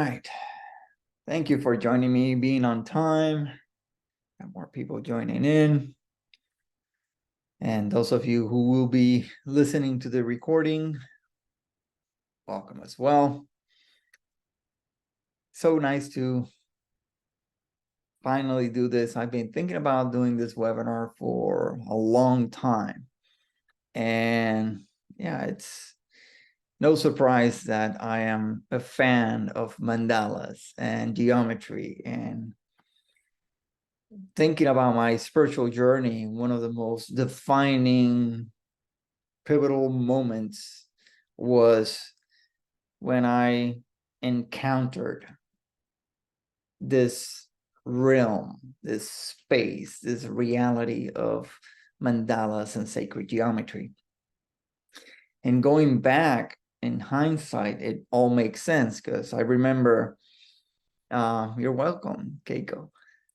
right. Thank you for joining me, being on time. Got more people joining in. And those of you who will be listening to the recording, welcome as well. So nice to finally do this. I've been thinking about doing this webinar for a long time. And yeah, it's no surprise that I am a fan of mandalas and geometry. And thinking about my spiritual journey, one of the most defining, pivotal moments was when I encountered this realm, this space, this reality of mandalas and sacred geometry. And going back in hindsight, it all makes sense because I remember, you're welcome, Keiko.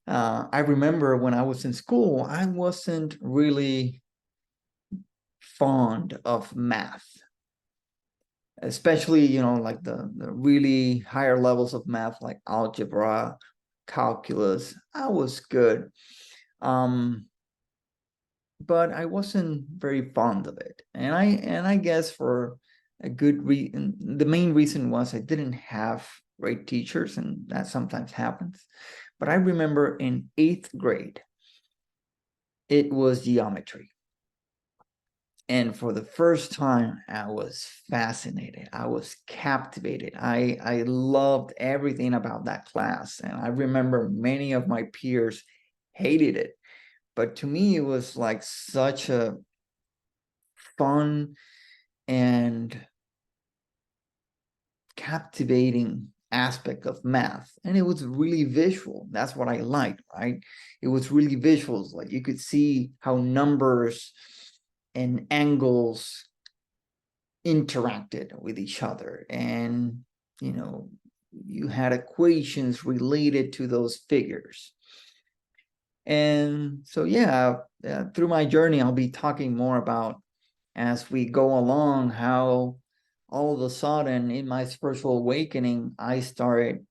I remember when I was in school, I wasn't really fond of math, especially, like the really higher levels of math, like algebra, calculus. I was good. But I wasn't very fond of it. And I guess for a good reason, the main reason was I didn't have great teachers, and that sometimes happens. But I remember in 8th grade, it was geometry. And for the first time, I was fascinated. I was captivated. I loved everything about that class. And I remember many of my peers hated it. But to me, it was like such a fun and captivating aspect of math. And it was really visual. That's what I liked, right? It was really visuals. Like you could see how numbers and angles interacted with each other. And, you had equations related to those figures. And so, through my journey, I'll be talking more about, as we go along, how all of a sudden in my spiritual awakening, I started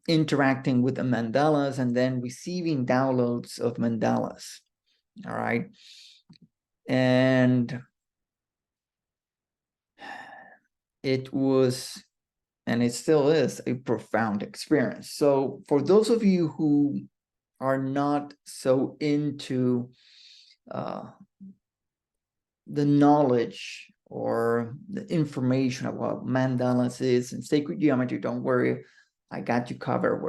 interacting with the mandalas and then receiving downloads of mandalas. All right. And it was, and it still is, a profound experience. So for those of you who are not so into the knowledge or the information of what mandalas is and sacred geometry, don't worry, I got you covered.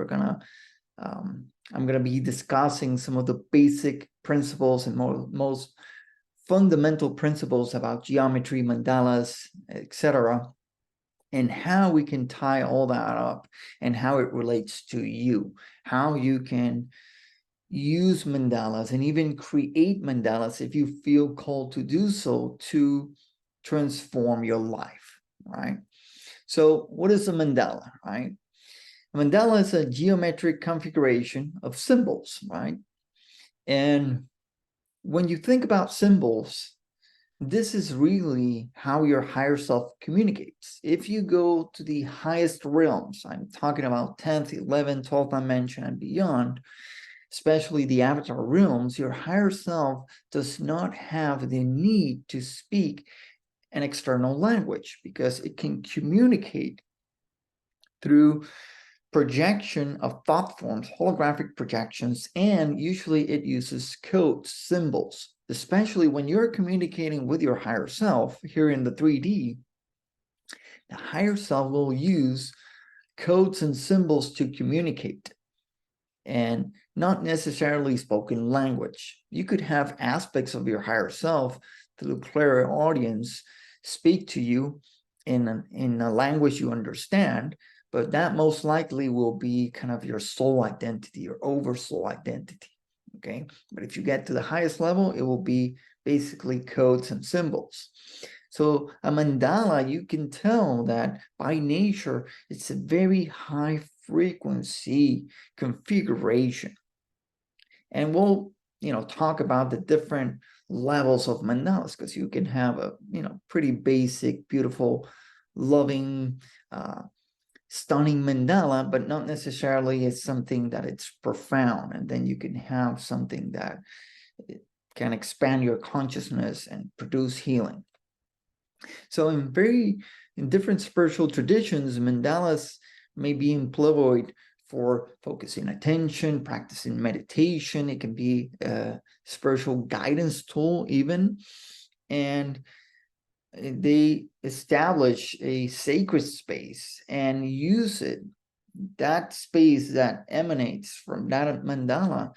I'm gonna be discussing some of the basic principles and most fundamental principles about geometry, mandalas, etc., and how we can tie all that up and how it relates to you, how you can use mandalas and even create mandalas if you feel called to do so to transform your life, right? So what is a mandala, right? A mandala is a geometric configuration of symbols, right? And when you think about symbols, this is really how your higher self communicates. If you go to the highest realms, I'm talking about 10th, 11th, 12th dimension and beyond, especially the avatar realms, your higher self does not have the need to speak an external language because it can communicate through projection of thought forms, holographic projections, and usually it uses codes, symbols, especially when you're communicating with your higher self here in the 3D. The higher self will use codes and symbols to communicate, and not necessarily spoken language. You could have aspects of your higher self through clairaudience speak to you in a language you understand, but that most likely will be kind of your soul identity or oversoul identity, okay? But if you get to the highest level, it will be basically codes and symbols. So a mandala, you can tell that by nature, it's a very high frequency configuration. And we'll, talk about the different levels of mandalas, because you can have a, pretty basic, beautiful, loving, stunning mandala, but not necessarily as something that it's profound. And then you can have something that can expand your consciousness and produce healing. So in different spiritual traditions, mandalas may be employed for focusing attention, practicing meditation. It can be a spiritual guidance tool even. And they establish a sacred space and use it, that space that emanates from that mandala,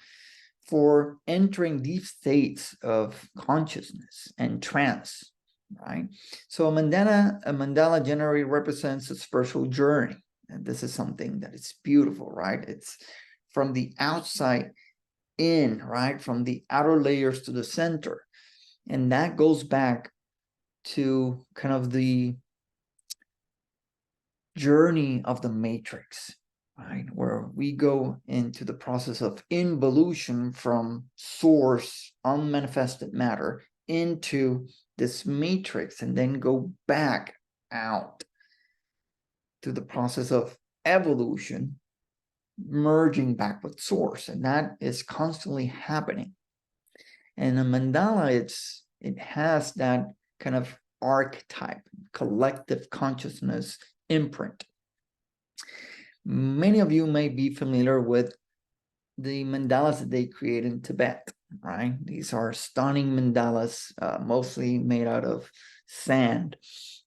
for entering deep states of consciousness and trance, right? So a mandala generally represents a spiritual journey. And this is something that is beautiful, right? It's from the outside in, right? From the outer layers to the center. And that goes back to kind of the journey of the matrix, right? Where we go into the process of involution from source, unmanifested matter, into this matrix, and then go back out to the process of evolution, merging back with source. And that is constantly happening. And a mandala, it has that kind of archetype, collective consciousness imprint. Many of you may be familiar with the mandalas that they create in Tibet, right? These are stunning mandalas, mostly made out of sand.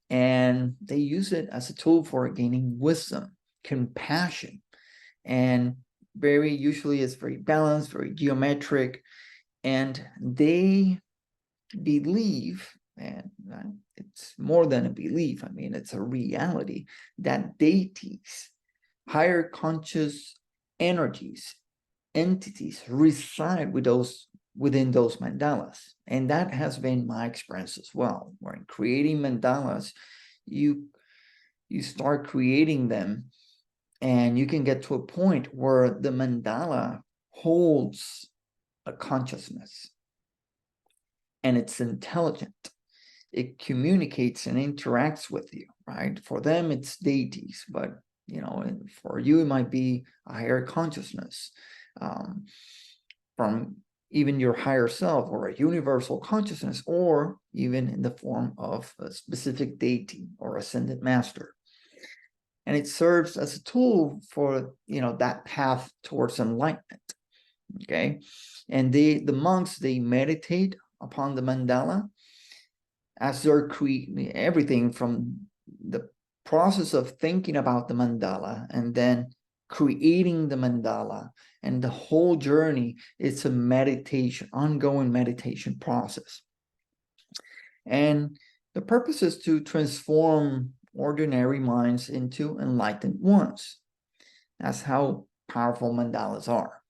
And they use it as a tool for gaining wisdom, compassion, and usually it's very balanced, very geometric. And they believe, and it's more than a belief, I mean, it's a reality, that deities, higher conscious energies, entities reside within those mandalas. And that has been my experience as well, where in creating mandalas, you start creating them, and you can get to a point where the mandala holds a consciousness, and it's intelligent. It communicates and interacts with you, right? For them, it's deities, but for you, it might be a higher consciousness, from even your higher self, or a universal consciousness, or even in the form of a specific deity or ascended master. And it serves as a tool for that path towards enlightenment. Okay, and the monks, they meditate upon the mandala as they're creating everything from the process of thinking about the mandala and then creating the mandala. And the whole journey is a meditation, ongoing meditation process. And the purpose is to transform ordinary minds into enlightened ones. That's how powerful mandalas are.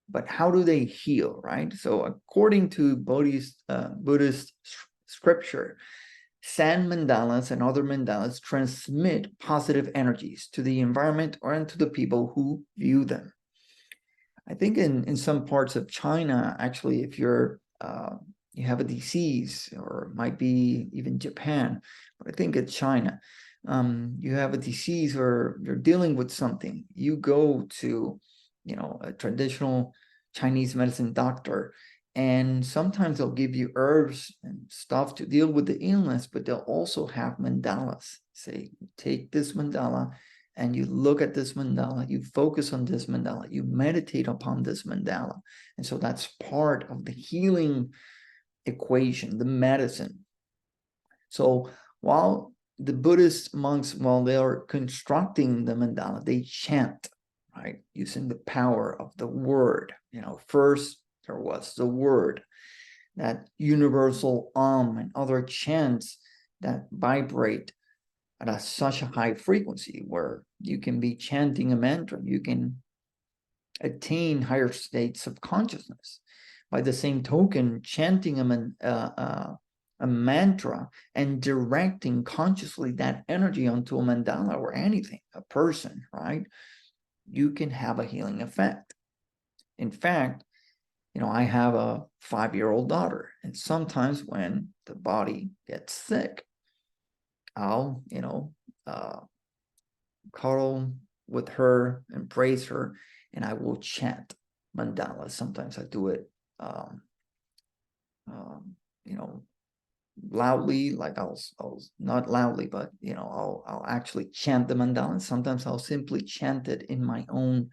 But how do they heal, right? So according to Buddhist scripture, sand mandalas and other mandalas transmit positive energies to the environment or to the people who view them. I think in some parts of China, actually, if you have a disease, or it might be even Japan, but I think it's China, you have a disease or you're dealing with something, you go to a traditional Chinese medicine doctor, and sometimes they'll give you herbs and stuff to deal with the illness, but they'll also have mandalas. Say, take this mandala and you look at this mandala, you focus on this mandala, you meditate upon this mandala. And so that's part of the healing equation, the medicine. So while the Buddhist monks, while they are constructing the mandala, they chant, right? Using the power of the word. First there was the word, that universal and other chants that vibrate at such a high frequency, where you can be chanting a mantra, you can attain higher states of consciousness. By the same token, chanting a mantra and directing consciously that energy onto a mandala or anything, a person, right? You can have a healing effect. In fact, I have a 5-year-old daughter, and sometimes when the body gets sick, I'll, cuddle with her and praise her, and I will chant mandalas. Sometimes I do it, um, you know, loudly, like I'll not loudly, but I'll actually chant the mandala. Sometimes I'll simply chant it in my own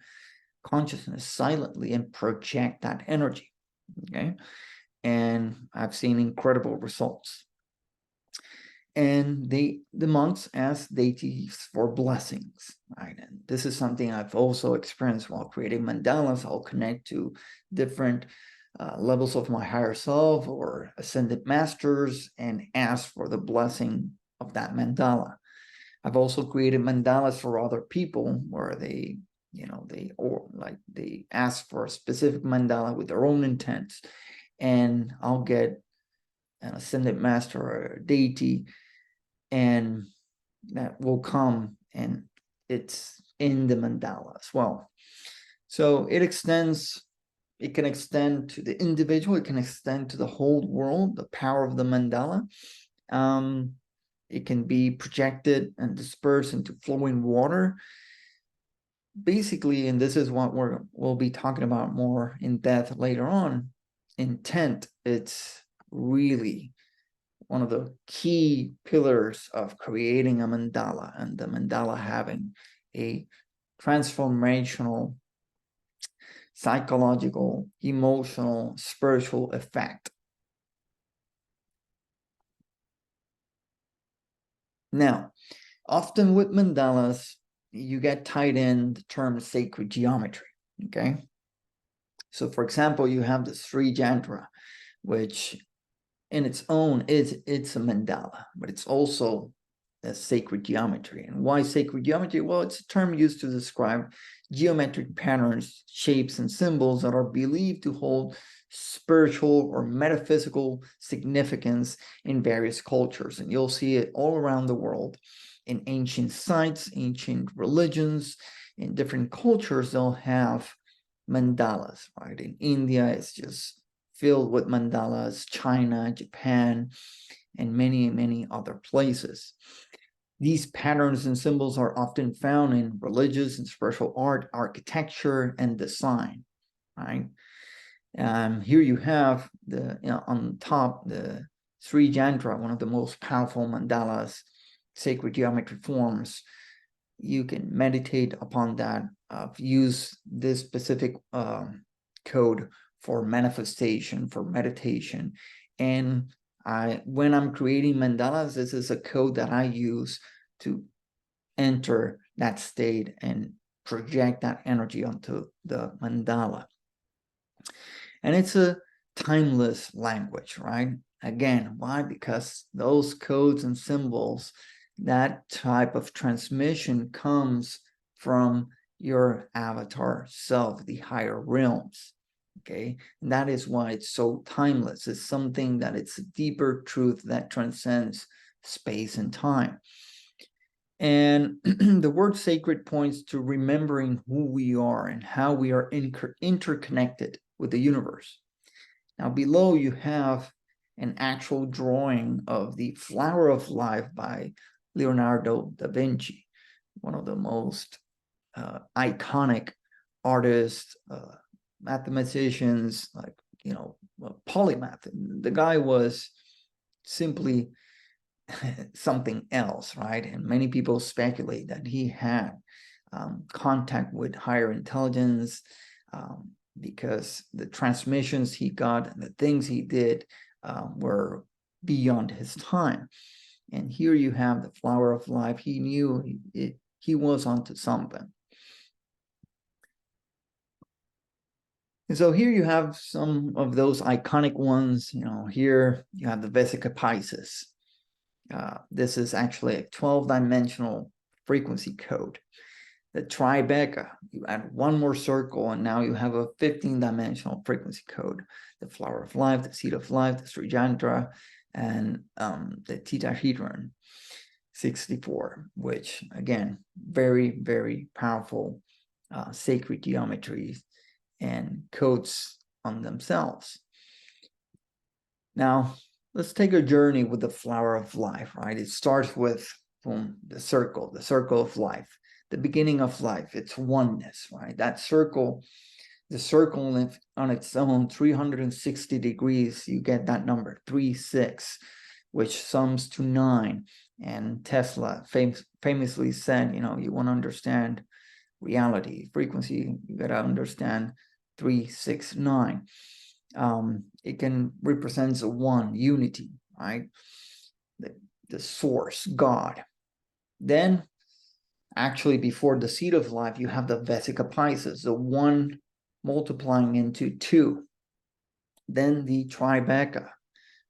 consciousness silently and project that energy. Okay. And I've seen incredible results. And the monks ask deities for blessings, right? And this is something I've also experienced while creating mandalas. I'll connect to different levels of my higher self or ascended masters and ask for the blessing of that mandala. I've also created mandalas for other people where they ask for a specific mandala with their own intents, and I'll get an ascended master or a deity, and that will come, and it's in the mandala as well. So it can extend to the individual, it can extend to the whole world, the power of the mandala. It can be projected and dispersed into flowing water. Basically, and this is what we'll be talking about more in depth later on, intent, it's really one of the key pillars of creating a mandala, and the mandala having a transformational, psychological, emotional, spiritual effect. Now, often with mandalas, you get tied in the term sacred geometry, okay? So for example, you have the Sri Jantra, which in its own it's a mandala, but it's also a sacred geometry. And why sacred geometry? Well, it's a term used to describe geometric patterns, shapes, and symbols that are believed to hold spiritual or metaphysical significance in various cultures. And you'll see it all around the world in ancient sites, ancient religions, in different cultures. They'll have mandalas, right? In India, it's just filled with mandalas, China, Japan, and many, many other places. These patterns and symbols are often found in religious and spiritual art, architecture, and design, right? Here you have on top the Sri Jantra, one of the most powerful mandalas, sacred geometry forms. You can meditate upon that, use this specific code for manifestation, for meditation. And when I'm creating mandalas, this is a code that I use to enter that state and project that energy onto the mandala. And it's a timeless language, right? Again, why? Because those codes and symbols, that type of transmission comes from your avatar self, the higher realms. Okay, and that is why it's so timeless. It's something that it's a deeper truth that transcends space and time. And the word sacred points to remembering who we are and how we are interconnected with the universe. Now, below you have an actual drawing of the Flower of Life by Leonardo da Vinci, one of the most iconic artists, mathematicians, like, polymath. The guy was simply something else, right? And many people speculate that he had contact with higher intelligence, because the transmissions he got and the things he did were beyond his time. And here you have the Flower of Life. He knew he was onto something. And so here you have some of those iconic ones. Here you have the Vesica Pisces. This is actually a 12-dimensional frequency code. The Tribeca, you add one more circle, and now you have a 15-dimensional frequency code. The Flower of Life, the Seed of Life, the Sri Jantra, and the Tetrahedron 64, which, again, very, very powerful sacred geometries and codes on themselves. Now, let's take a journey with the Flower of Life, right? It starts with the circle of life. the beginning of life. It's oneness, right? That circle, the circle on its own, 360 degrees, you get that number, 36, which sums to 9. And Tesla famously said, you want to understand reality, frequency, you got to understand 369. It can represents a one, unity, right? The source, God. Then, actually, before the seed of life, you have the Vesica Pisces, the one multiplying into 2. Then the Tribeca,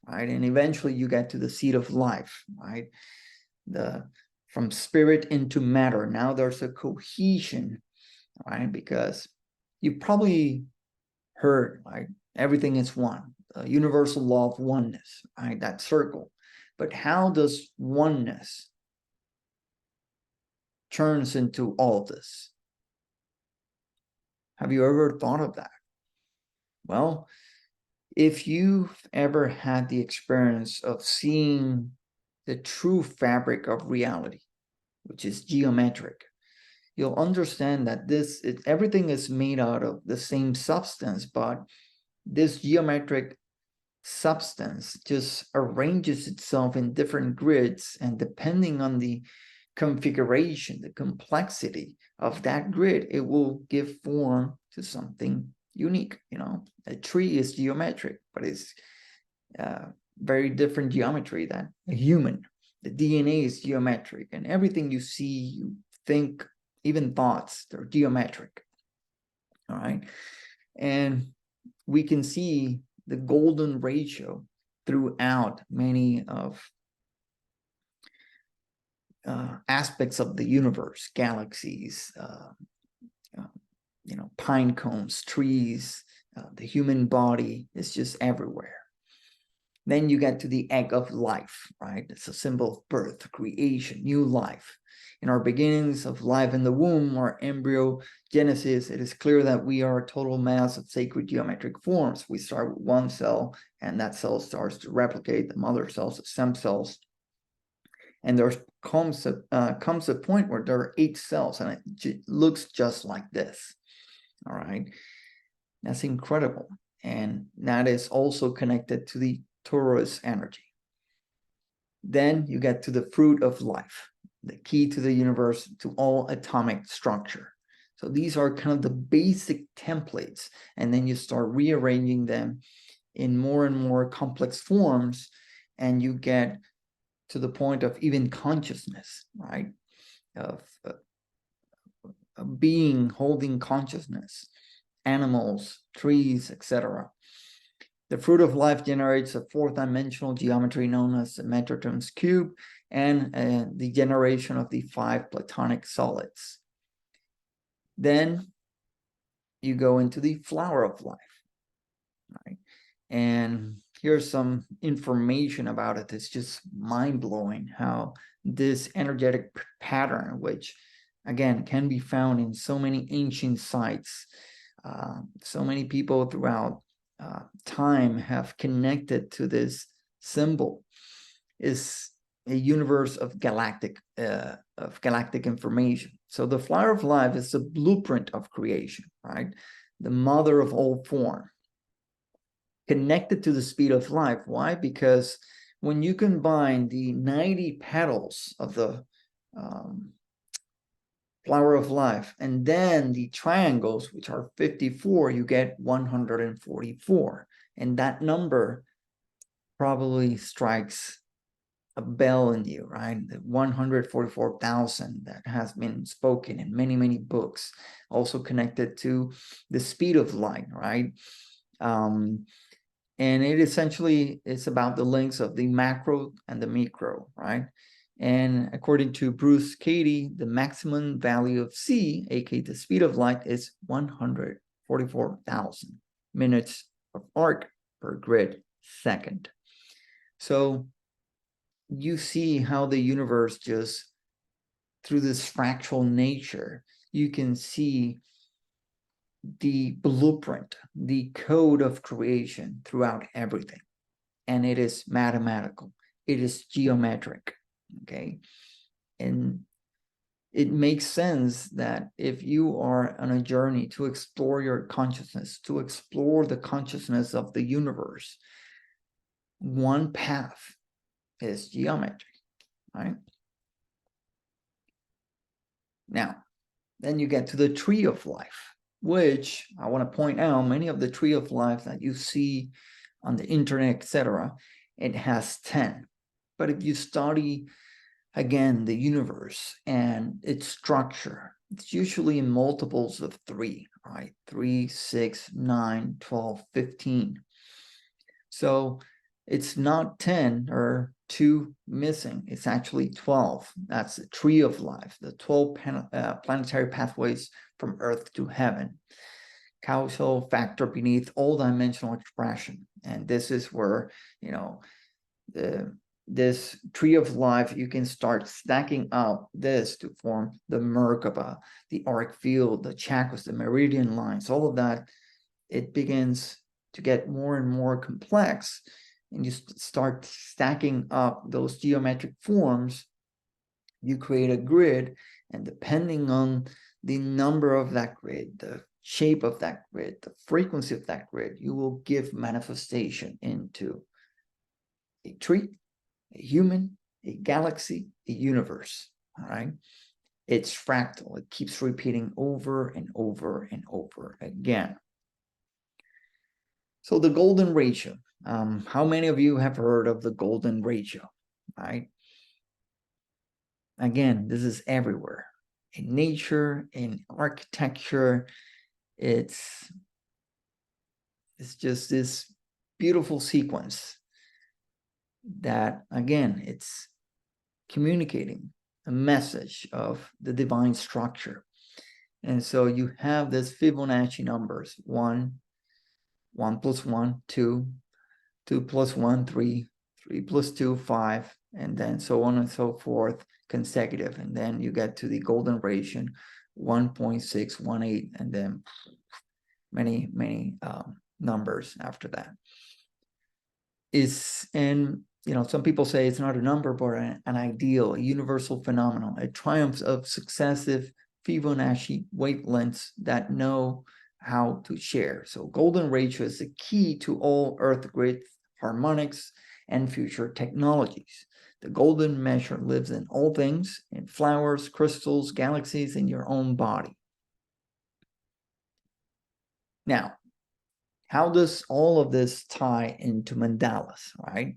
right? And eventually you get to the seed of life, right? From spirit into matter. Now there's a cohesion, right? Because you probably heard, right? Everything is one, the universal law of oneness, right? That circle. But how does oneness turns into all this? Have you ever thought of that? Well, if you've ever had the experience of seeing the true fabric of reality, which is geometric, you'll understand that everything is made out of the same substance, but this geometric substance just arranges itself in different grids, and depending on the configuration, the complexity of that grid, it will give form to something unique. A tree is geometric, but it's very different geometry than a human. The DNA is geometric, and everything you see, you think, even thoughts, they're geometric. All right. And we can see the golden ratio throughout many of aspects of the universe, galaxies, pine cones, trees, the human body is just everywhere. Then you get to the egg of life, right? It's a symbol of birth, creation, new life. In our beginnings of life in the womb, or embryo genesis, it is clear that we are a total mass of sacred geometric forms. We start with one cell, and that cell starts to replicate the mother cells, the stem cells. And there comes a point where there are 8 cells, and it looks just like this. All right. That's incredible. And that is also connected to the Taurus energy. Then you get to the fruit of life, the key to the universe, to all atomic structure. So these are kind of the basic templates, and then you start rearranging them in more and more complex forms, and you get to the point of even consciousness, right? Of a being holding consciousness, animals, trees, etc. The fruit of life generates a 4th-dimensional geometry known as the Metatron's cube, and the generation of the 5 platonic solids. Then you go into the flower of life, right? And here's some information about it. It's just mind-blowing how this energetic pattern, which again can be found in so many ancient sites, so many people throughout time have connected to this symbol, is a universe of galactic information. So the flower of life is the blueprint of creation, right? The mother of all form, connected to the speed of life. Why? Because when you combine the 90 petals of the flower of life and then the triangles, which are 54, you get 144. And that number probably strikes a bell in you, right? The 144,000 that has been spoken in many, many books, also connected to the speed of light, right? And it essentially is about the links of the macro and the micro, right? And according to Bruce Cady, the maximum value of C, aka the speed of light, is 144,000 minutes of arc per grid second. So you see how the universe, just through this fractal nature, you can see the blueprint, the code of creation throughout everything. And it is mathematical. It is geometric. Okay. And it makes sense that if you are on a journey to explore your consciousness, to explore the consciousness of the universe, one path is geometry, right? Now, then you get to the tree of life, which I want to point out, many of the tree of life that you see on the internet, etc., it has 10. But if you study, again, the universe and its structure, it's usually in multiples of 3, right? 3, 6, 9, 12, 15. So it's not 10 or 2 missing. It's actually 12. That's the tree of life, the 12 planetary pathways from Earth to heaven. Causal factor beneath all dimensional expression. And this is where, you know, this tree of life, you can start stacking up this to form the Merkaba, the auric field, the chakras, the meridian lines, all of that. It begins to get more and more complex, and you start stacking up those geometric forms. You create a grid, and depending on the number of that grid, the shape of that grid, the frequency of that grid, you will give manifestation into a tree, a human, a galaxy, a universe. All right. It's fractal. It keeps repeating over and over and over again. So the golden ratio. How many of you have heard of the golden ratio? Right. Again, this is everywhere. In nature, in architecture, it's just this beautiful sequence that, again, it's communicating a message of the divine structure. And so you have this Fibonacci numbers: 1, 1 plus 1, 2, 2 plus 1, 3, 3 plus 2, 5, and then so on and so forth, consecutive. And then you get to the golden ratio, 1.618, and then many, many numbers after that. And some people say it's not a number, but an ideal, a universal phenomenon, a triumph of successive Fibonacci wavelengths that know how to share. So golden ratio is the key to all Earth grid harmonics and future technologies. The golden measure lives in all things, in flowers, crystals, galaxies, in your own body. Now, how does all of this tie into mandalas, right?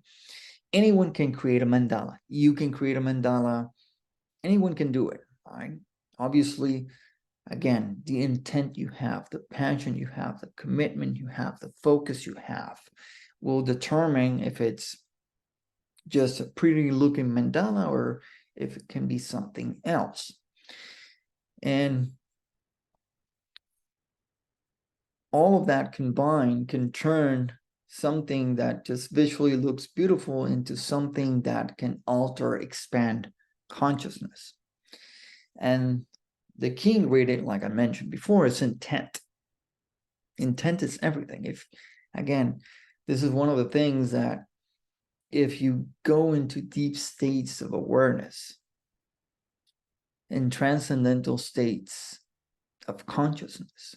Anyone can create a mandala. You can create a mandala. Anyone can do it, right? Obviously, again, the intent you have, the passion you have, the commitment you have, the focus you have will determine if it's just a pretty looking mandala or if it can be something else. And all of that combined can turn something that just visually looks beautiful into something that can alter, expand consciousness. And the key ingredient, like I mentioned before, is intent. Intent is everything. This is one of the things that if you go into deep states of awareness, in transcendental states of consciousness,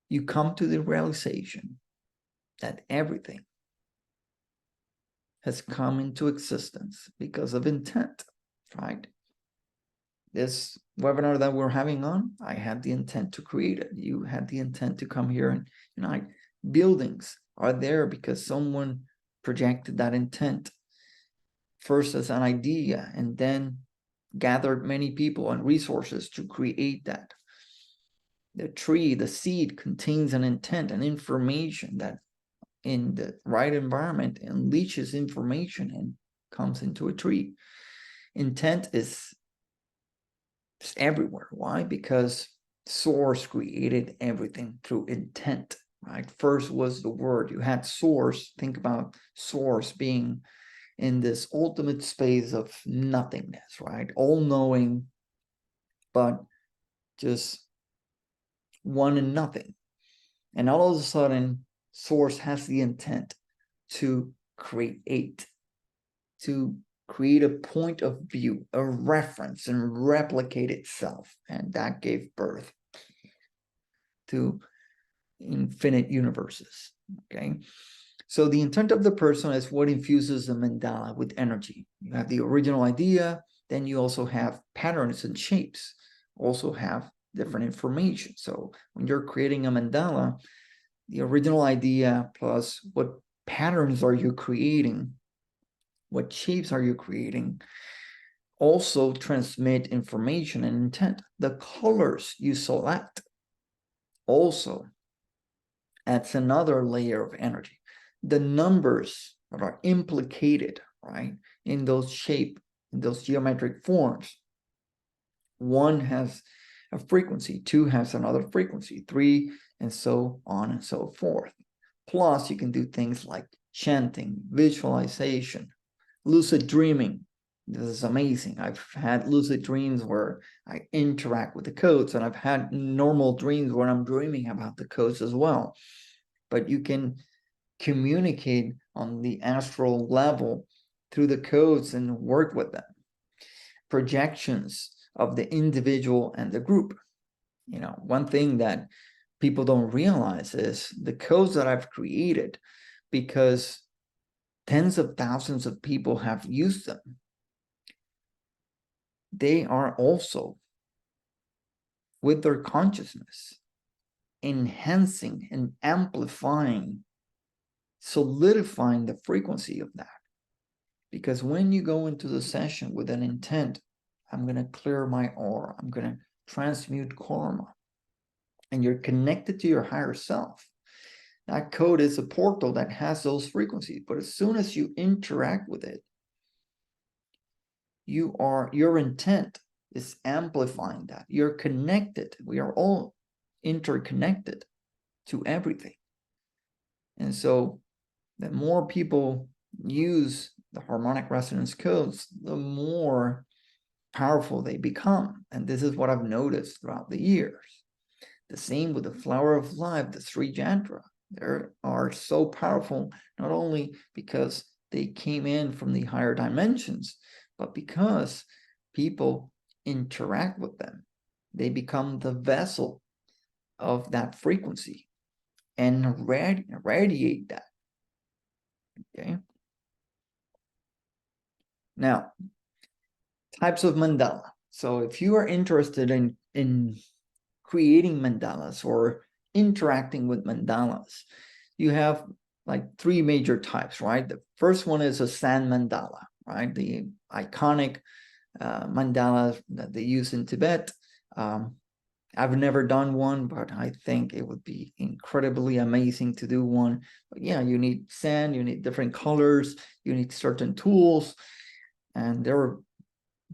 you come to the realization that everything has come into existence because of intent, right? This webinar that we're having on, I had the intent to create it. You had the intent to come here and unite. Buildings are there because someone projected that intent first as an idea and then gathered many people and resources to create that. The tree, the seed, contains an intent, an information that in the right environment unleashes information and comes into a tree. Intent is everywhere. Why? Because source created everything through intent, right? First was the word. You had source. Think about source being in this ultimate space of nothingness, right? All knowing, but just one and nothing. And all of a sudden, source has the intent to create create a point of view, a reference, and replicate itself. And that gave birth to infinite universes. Okay. So the intent of the person is what infuses the mandala with energy. You have the original idea, then you also have patterns and shapes, also have different information. So when you're creating a mandala, the original idea plus what patterns are you creating, what shapes are you creating, also transmit information and intent. The colors you select also adds another layer of energy. The numbers that are implicated, right, in those in those geometric forms. One has a frequency, two has another frequency, three, and so on and so forth. Plus, you can do things like chanting, visualization, lucid dreaming. This is amazing. I've had lucid dreams where I interact with the codes, and I've had normal dreams where I'm dreaming about the codes as well. But you can communicate on the astral level through the codes and work with them. Projections of the individual and the group. You know, one thing that people don't realize is the codes that I've created, because tens of thousands of people have used them, they are also, with their consciousness, enhancing and amplifying, solidifying the frequency of that. Because when you go into the session with an intent, I'm going to clear my aura, I'm going to transmute karma, and you're connected to your higher self, that code is a portal that has those frequencies. But as soon as you interact with it, your intent is amplifying that. You're connected. We are all interconnected to everything. And so the more people use the harmonic resonance codes, the more powerful they become. And this is what I've noticed throughout the years. The same with the flower of life, the Sri Jantra. They are so powerful, not only because they came in from the higher dimensions, but because people interact with them. They become the vessel of that frequency and radiate that. Okay. Now, types of mandala. So if you are interested in creating mandalas or interacting with mandalas, you have like three major types, right? The first one is a sand mandala, right? The iconic mandalas that they use in Tibet. I've never done one, but I think it would be incredibly amazing to do one. But yeah, you need sand, you need different colors, you need certain tools, and they're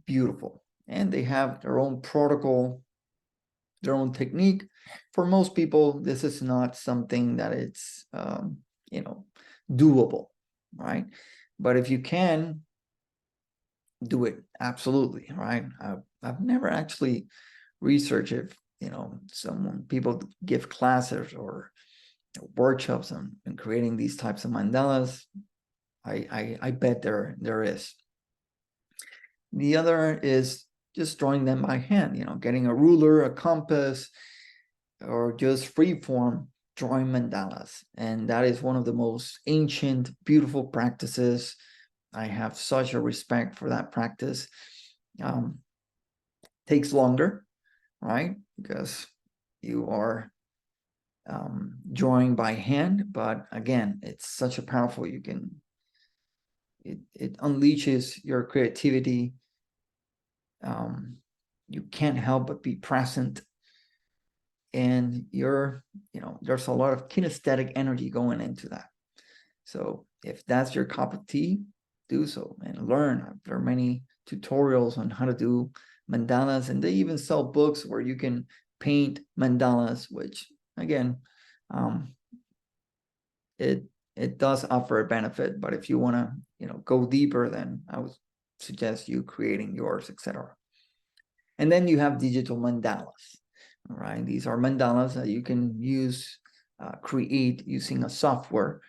beautiful. And they have their own protocol, their own technique. For most people, this is not something that it's doable, right? But if you can do it, absolutely, right? I've never actually researched if people give classes or workshops on creating these types of mandalas. I bet there is. The other is just drawing them by hand, getting a ruler, a compass, or just free form drawing mandalas. And that is one of the most ancient, beautiful practices. I have such a respect for that practice. Takes longer, right? Because you are drawing by hand, but again, it's such a powerful, it unleashes your creativity. You can't help but be present, and there's a lot of kinesthetic energy going into that. So if that's your cup of tea, do so and learn. There are many tutorials on how to do mandalas, and they even sell books where you can paint mandalas, which again, it does offer a benefit. But if you want to go deeper, then I would suggest you creating yours, etc. And then you have digital mandalas. All right, these are mandalas that you can create using a software.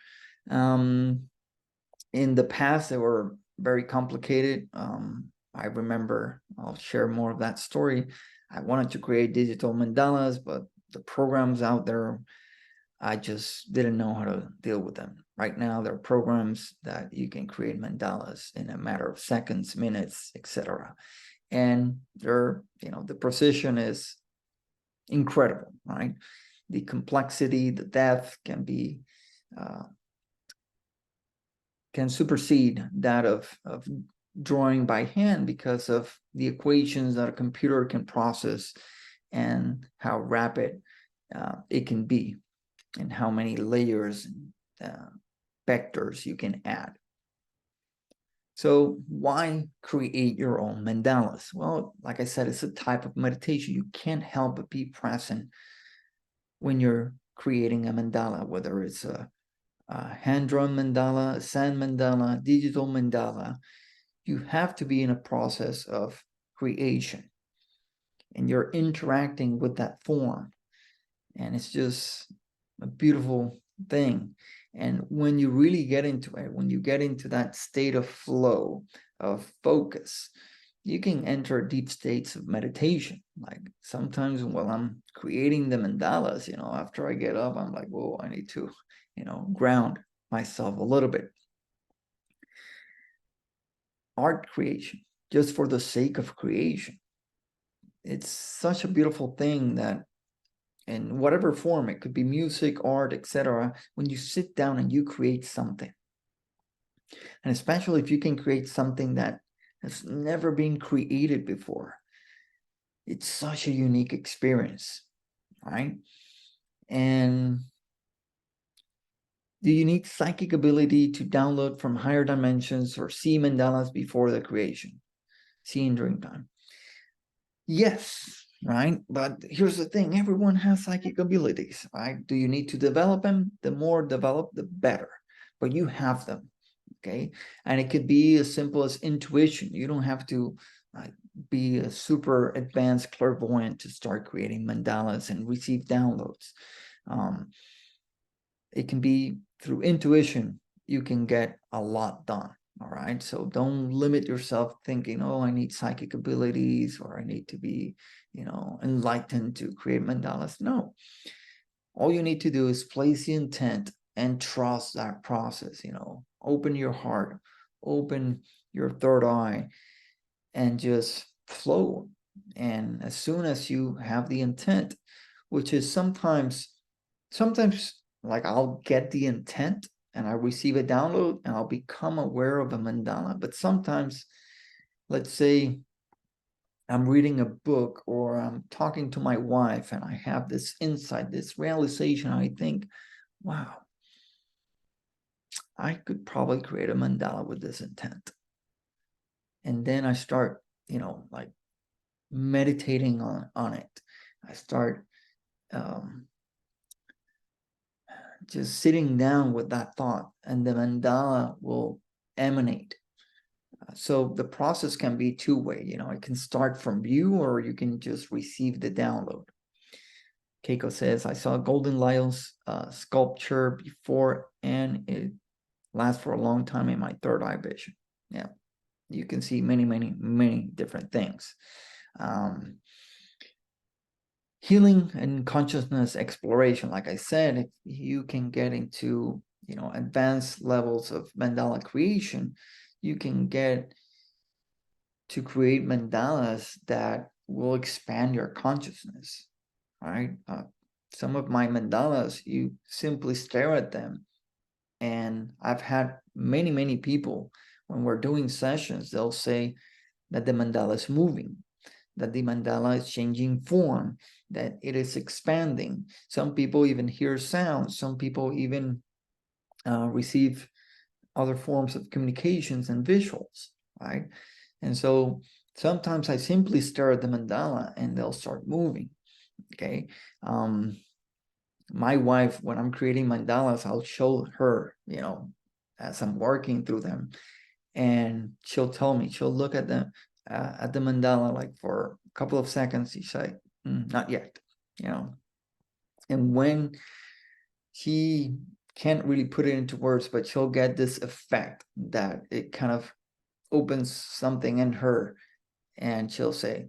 In the past, they were very complicated. I remember, I'll share more of that story. I wanted to create digital mandalas, but the programs out there, I just didn't know how to deal with them. Right now, there are programs that you can create mandalas in a matter of seconds, minutes, etc. And they're, the precision is incredible, right? The complexity, the depth can supersede that of drawing by hand because of the equations that a computer can process and how rapid it can be and how many layers and vectors you can add. So why create your own mandalas? Well, like I said, it's a type of meditation. You can't help but be present when you're creating a mandala, whether it's a hand-drawn mandala, a sand mandala, digital mandala. You have to be in a process of creation, and you're interacting with that form, and it's just a beautiful thing. And when you really get into it, when you get into that state of flow, of focus, you can enter deep states of meditation. Like sometimes while I'm creating the mandalas, after I get up, I'm like, whoa, I need to, ground myself a little bit. Art creation, just for the sake of creation. It's such a beautiful thing that in whatever form, it could be music, art, etc. When you sit down and you create something, and especially if you can create something that has never been created before, it's such a unique experience, right? And the unique psychic ability to download from higher dimensions or see mandalas before the creation, see in dream time. Yes, right? But here's the thing, everyone has psychic abilities, right? Do you need to develop them? The more developed, the better. But you have them, okay? And it could be as simple as intuition. You don't have to be a super advanced clairvoyant to start creating mandalas and receive downloads. It can be through intuition, you can get a lot done. All right. So don't limit yourself thinking, oh, I need psychic abilities or I need to be, enlightened to create mandalas. No. All you need to do is place the intent and trust that process, open your heart, open your third eye, and just flow. And as soon as you have the intent, which is sometimes like I'll get the intent and I receive a download and I'll become aware of a mandala. But sometimes, let's say I'm reading a book or I'm talking to my wife and I have this insight, this realization. I think, wow, I could probably create a mandala with this intent. And then I start, like meditating on it. I start just sitting down with that thought, and the mandala will emanate. So the process can be two-way. It can start from you, or you can just receive the download. Keiko says, I saw a golden lions sculpture before, and it lasts for a long time in my third eye vision. Yeah, you can see many, many, many different things. Healing and consciousness exploration, like I said, if you can get into advanced levels of mandala creation, you can get to create mandalas that will expand your consciousness, right? Some of my mandalas, you simply stare at them, and I've had many, many people, when we're doing sessions, they'll say that the mandala is moving, that the mandala is changing form, that it is expanding. Some people even hear sounds. Some people even receive other forms of communications and visuals, right? And so sometimes I simply stare at the mandala and they'll start moving, okay? My wife, when I'm creating mandalas, I'll show her, as I'm working through them, and she'll tell me, she'll look at the mandala like for a couple of seconds. She's like, not yet, and when she can't really put it into words, but she'll get this effect that it kind of opens something in her, and she'll say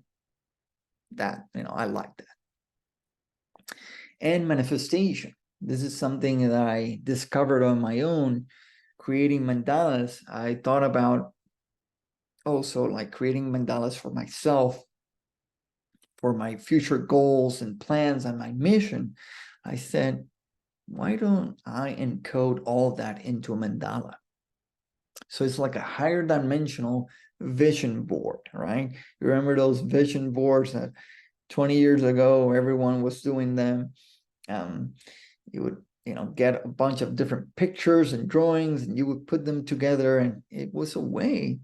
that, I like that. And manifestation. This is something that I discovered on my own, creating mandalas. I thought about also like creating mandalas for myself, for my future goals and plans and my mission. I said, why don't I encode all that into a mandala? So it's like a higher dimensional vision board, right? You remember those vision boards that 20 years ago everyone was doing them? You would get a bunch of different pictures and drawings, and you would put them together, and it was a way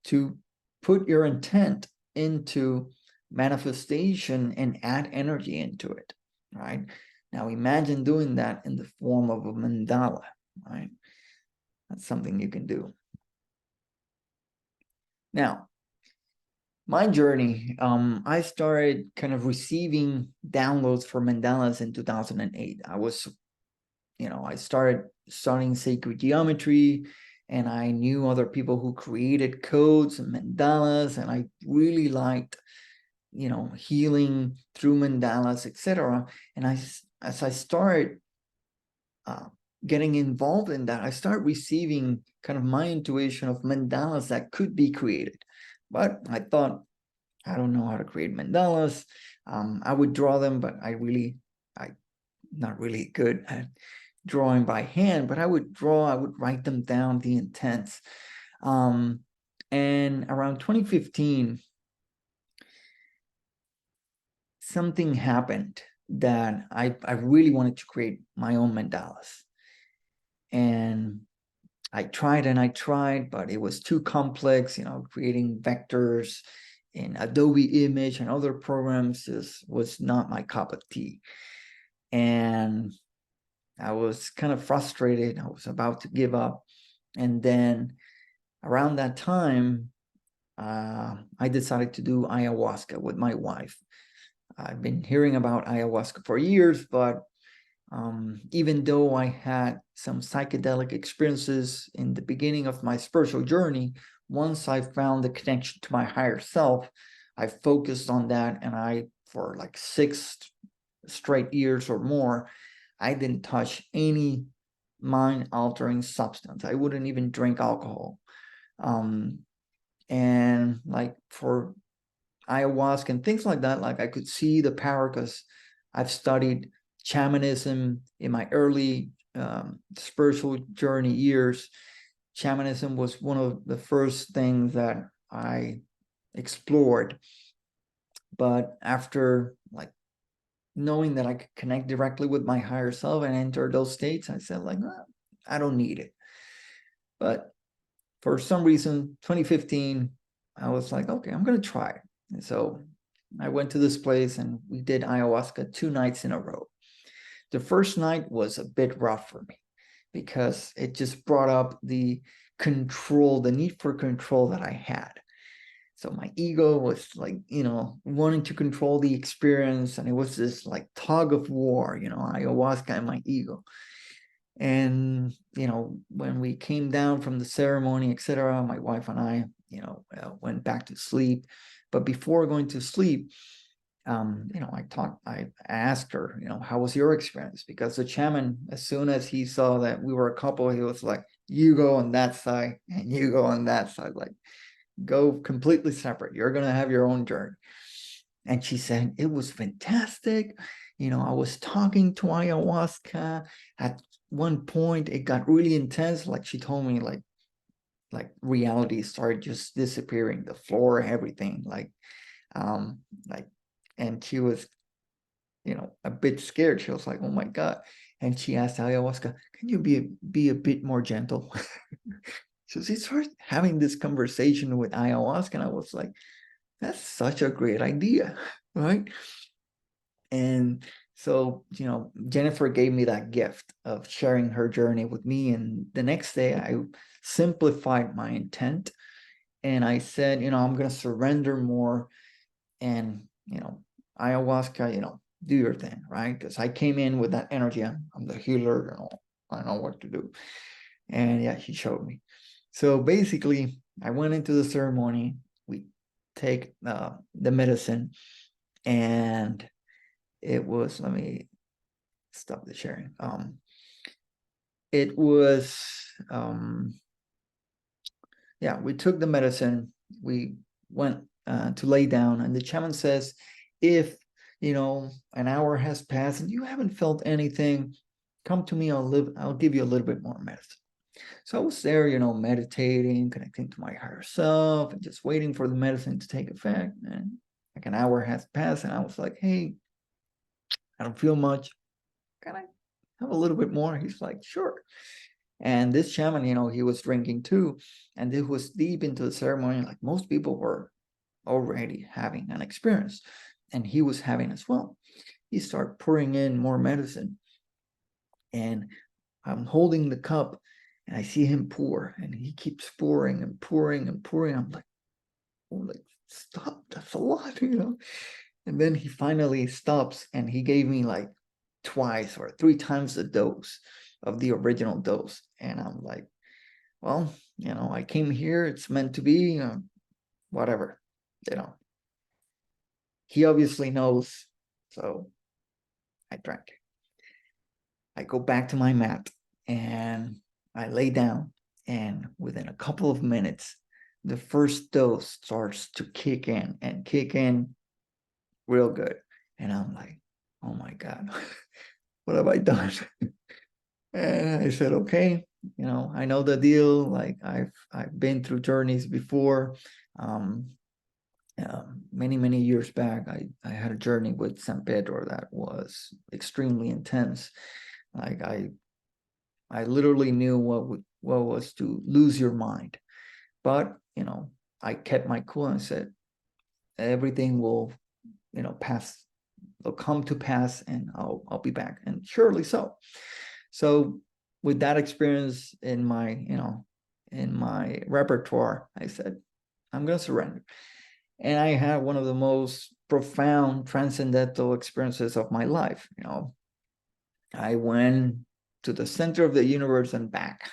to put your intent into manifestation and add energy into it, right? Now imagine doing that in the form of a mandala, right? That's something you can do. Now, my journey, I started kind of receiving downloads for mandalas in 2008. I started studying sacred geometry, and I knew other people who created codes and mandalas, and I really liked, healing through mandalas, etc. And as I started getting involved in that, I started receiving kind of my intuition of mandalas that could be created. But I thought, I don't know how to create mandalas. I would draw them, but I'm not really good at drawing by hand, but I would write them down, the intents. And around 2015, something happened that I really wanted to create my own mandalas. And I tried, but it was too complex, creating vectors in Adobe Image and other programs just was not my cup of tea. And I was kind of frustrated. I was about to give up. And then around that time, I decided to do ayahuasca with my wife. I've been hearing about ayahuasca for years, but even though I had some psychedelic experiences in the beginning of my spiritual journey, once I found the connection to my higher self, I focused on that, and for like 6 straight years or more, I didn't touch any mind-altering substance. I wouldn't even drink alcohol. And like for ayahuasca and things like that, like I could see the power because I've studied shamanism in my early spiritual journey years. Shamanism was one of the first things that I explored. But after like knowing that I could connect directly with my higher self and enter those states, I said like, I don't need it. But for some reason, 2015, I was like, okay, I'm going to try it. And so I went to this place and we did ayahuasca 2 nights in a row. The first night was a bit rough for me because it just brought up the need for control that I had. So my ego was like, wanting to control the experience. And it was this like tug of war, ayahuasca and my ego. And, when we came down from the ceremony, etc., my wife and I, went back to sleep. But before going to sleep, I asked her, how was your experience? Because the shaman, as soon as he saw that we were a couple, he was like, you go on that side and you go on that side, like go completely separate. You're going to have your own journey. And she said, it was fantastic. I was talking to ayahuasca. At one point, it got really intense. Like she told me, like reality started just disappearing, the floor, everything. And she was, a bit scared. She was like, oh my God. And she asked ayahuasca, can you be a bit more gentle? So she started having this conversation with ayahuasca, and I was like, that's such a great idea, right? And so, Jennifer gave me that gift of sharing her journey with me. And the next day, I simplified my intent and I said, I'm going to surrender more. And, ayahuasca, do your thing, right? Because I came in with that energy. I'm the healer, I know what to do. And yeah, she showed me. So basically, I went into the ceremony. We take the medicine, and it was, let me stop the sharing. It was, yeah, we took the medicine. We went to lay down, and the shaman says, if an hour has passed and you haven't felt anything, come to me. I'll give you a little bit more medicine. So I was there, meditating, connecting to my higher self, and just waiting for the medicine to take effect. And like an hour has passed, and I was like, hey, I don't feel much. Can I have a little bit more? He's like, sure. And this shaman, he was drinking too. And it was deep into the ceremony. Like most people were already having an experience. And he was having as well. He started pouring in more medicine. And I'm holding the cup, and I see him pour. And he keeps pouring and pouring and pouring. I'm like, oh, like, stop. That's a lot, And then he finally stops, and he gave me like twice or three times the dose of the original dose. And I'm like, well, I came here, it's meant to be, whatever, he obviously knows. So I drank. I go back to my mat, and I lay down, and within a couple of minutes, the first dose starts to kick in, and kick in real good. And I'm like, oh my God, what have I done? And I said, okay, I know the deal. Like I've been through journeys before. Many years back, I had a journey with San Pedro that was extremely intense. Like I literally knew what was to lose your mind. But I kept my cool, and I said, everything will pass, will come to pass, and I'll be back. And surely so. So with that experience in my repertoire, I said, I'm going to surrender. And I had one of the most profound transcendental experiences of my life. I went to the center of the universe and back.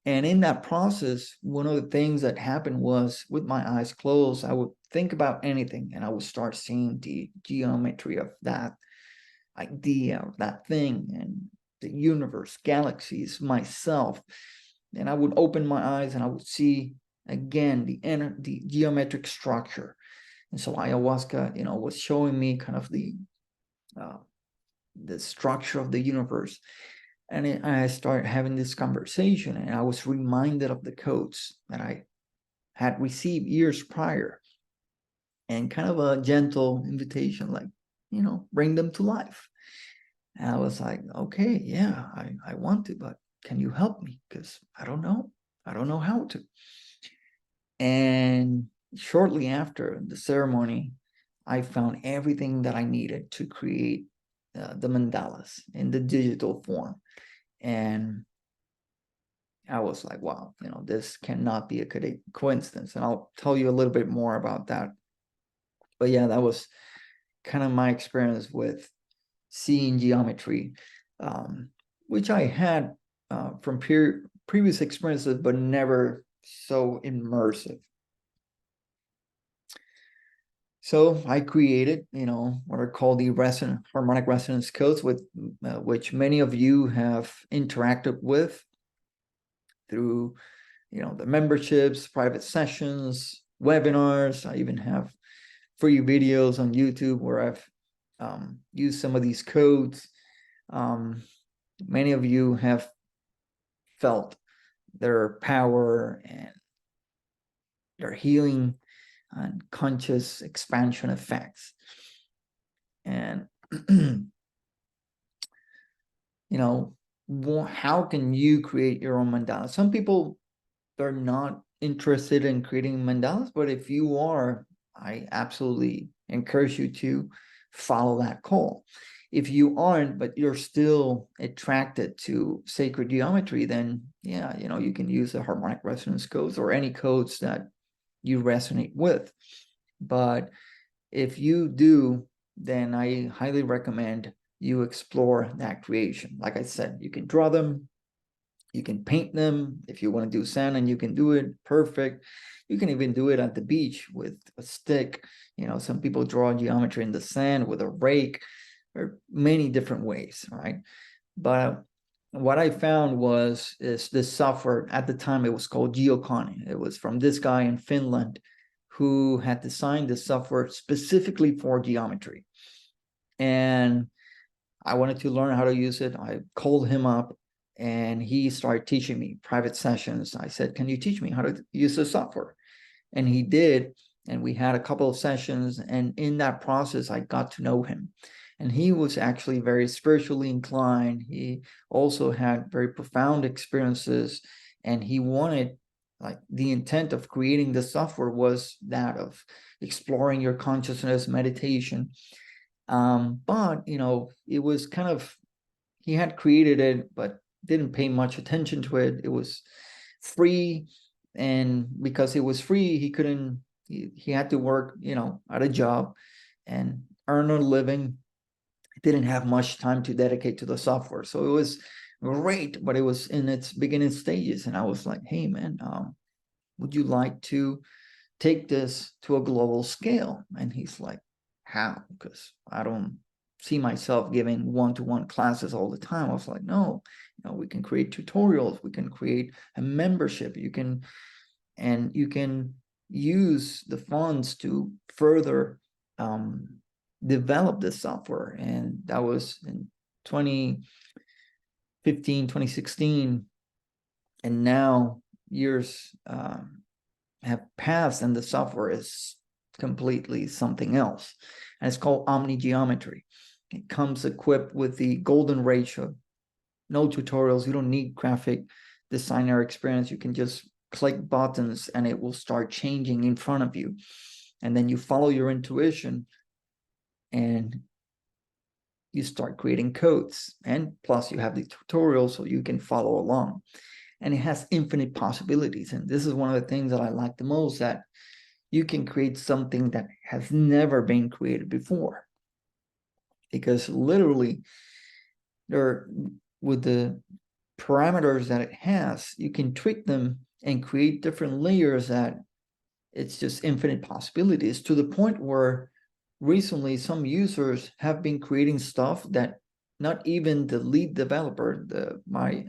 And in that process, one of the things that happened was, with my eyes closed, I would think about anything, and I would start seeing the geometry of that idea, of that thing, and the universe, galaxies, myself. And I would open my eyes, and I would see again the geometric structure. And so ayahuasca, was showing me kind of the structure of the universe. And I started having this conversation, and I was reminded of the codes that I had received years prior, and kind of a gentle invitation, like, bring them to life. And I was like, okay, yeah, I want to, but can you help me? Because I don't know how to. And shortly after the ceremony, I found everything that I needed to create the mandalas in the digital form. And I was like, wow, this cannot be a coincidence. And I'll tell you a little bit more about that. But yeah, that was kind of my experience with seeing geometry, which I had from previous experiences, but never so immersive. So I created, what are called the harmonic resonance codes, with which many of you have interacted with through, the memberships, private sessions, webinars. I even have free videos on YouTube where I've used some of these codes. Many of you have felt their power and their healing and conscious expansion effects. And how can you create your own mandala? Some people, they're not interested in creating mandalas, but if you are, I absolutely encourage you to follow that call. If you aren't, but you're still attracted to sacred geometry, then yeah, you can use the harmonic resonance codes or any codes that you resonate with. But if you do, then I highly recommend you explore that creation. Like I said, you can draw them, You can paint them. If you want to do sand and you can do it, perfect. You can even do it at the beach with a stick. Some people draw geometry in the sand with a rake. There are many different ways, right? But what I found is this software. At the time, it was called Geocon. It was from this guy in Finland who had designed this software specifically for geometry. And I wanted to learn how to use it. I called him up and he started teaching me private sessions. I said, can you teach me how to use the software? And he did. And we had a couple of sessions. And in that process, I got to know him. And he was actually very spiritually inclined. He also had very profound experiences. And he wanted, like, the intent of creating the software was that of exploring your consciousness, meditation. But it was kind of, he had created it, but didn't pay much attention to it. It was free, and because it was free, he had to work, at a job and earn a living. Didn't have much time to dedicate to the software. So it was great, but it was in its beginning stages. And I was like, hey man, would you like to take this to a global scale? And he's like, how? Because I don't see myself giving one-to-one classes all the time. I was like, no, we can create tutorials, we can create a membership, you can use the funds to further develop this software. And that was in 2015, 2016. And now years have passed and the software is completely something else. And it's called Omni Geometry. It comes equipped with the golden ratio. No tutorials. You don't need graphic designer experience. You can just click buttons and it will start changing in front of you. And then you follow your intuition and you start creating codes. And plus you have the tutorial so you can follow along. And it has infinite possibilities. And this is one of the things that I like the most, that you can create something that has never been created before. Because literally, with the parameters that it has, you can tweak them and create different layers that it's just infinite possibilities, to the point where recently some users have been creating stuff that not even the lead developer, my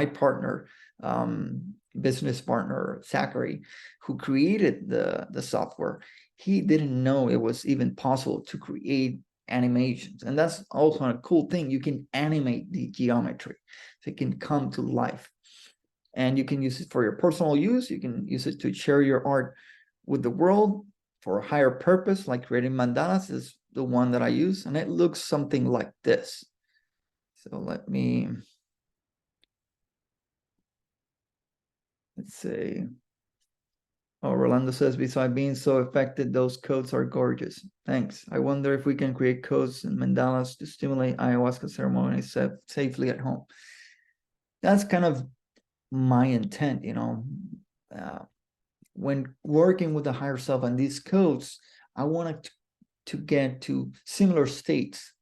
partner, business partner, Zachary, who created the software, he didn't know it was even possible to create animations. And that's also a cool thing. You can animate the geometry, so it can come to life. And you can use it for your personal use. You can use it to share your art with the world for a higher purpose, like creating mandalas is the one that I use. And it looks something like this. So let's see. Oh, Rolando says, besides being so effective, those codes are gorgeous. Thanks. I wonder if we can create codes and mandalas to stimulate ayahuasca ceremonies safely at home. That's kind of my intent, when working with the higher self and these codes, I wanted to get to similar states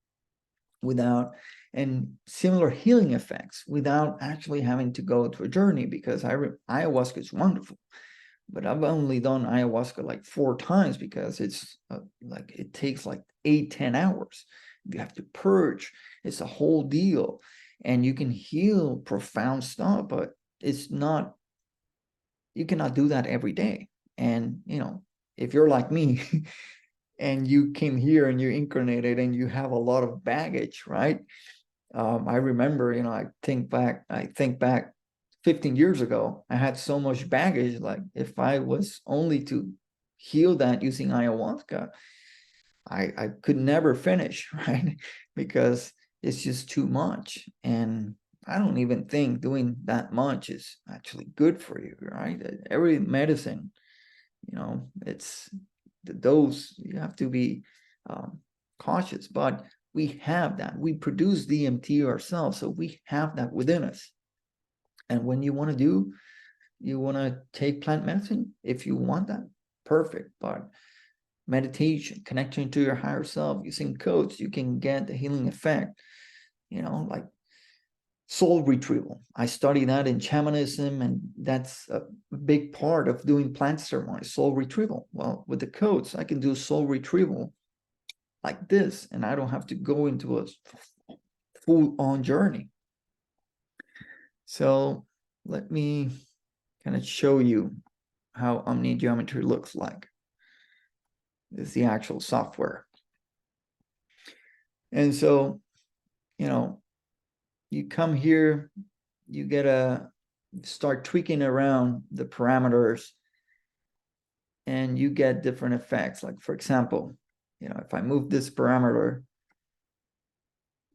and similar healing effects without actually having to go to a journey, because ayahuasca is wonderful. But I've only done ayahuasca like 4 times, because it's it takes like 8-10 hours. You have to purge. It's a whole deal. And you can heal profound stuff, but you cannot do that every day. And, if you're like me and you came here and you're incarnated and you have a lot of baggage, right? I remember, I think back 15 years ago, I had so much baggage. Like, if I was only to heal that using ayahuasca, I could never finish, right? Because it's just too much. And I don't even think doing that much is actually good for you, right? Every medicine, it's the dose, you have to be cautious. But we have that. We produce DMT ourselves, so we have that within us. And when you want to take plant medicine, if you want that, perfect. But meditation, connecting to your higher self, using codes, you can get the healing effect. Like Soul retrieval. I study that in shamanism, and that's a big part of doing plant ceremonies, soul retrieval. Well, with the codes, I can do soul retrieval like this, and I don't have to go into a full-on journey. So let me kind of show you how OmniGeometry looks like. This is the actual software. And so, you come here, you get start tweaking around the parameters, and you get different effects. Like, for example, if I move this parameter,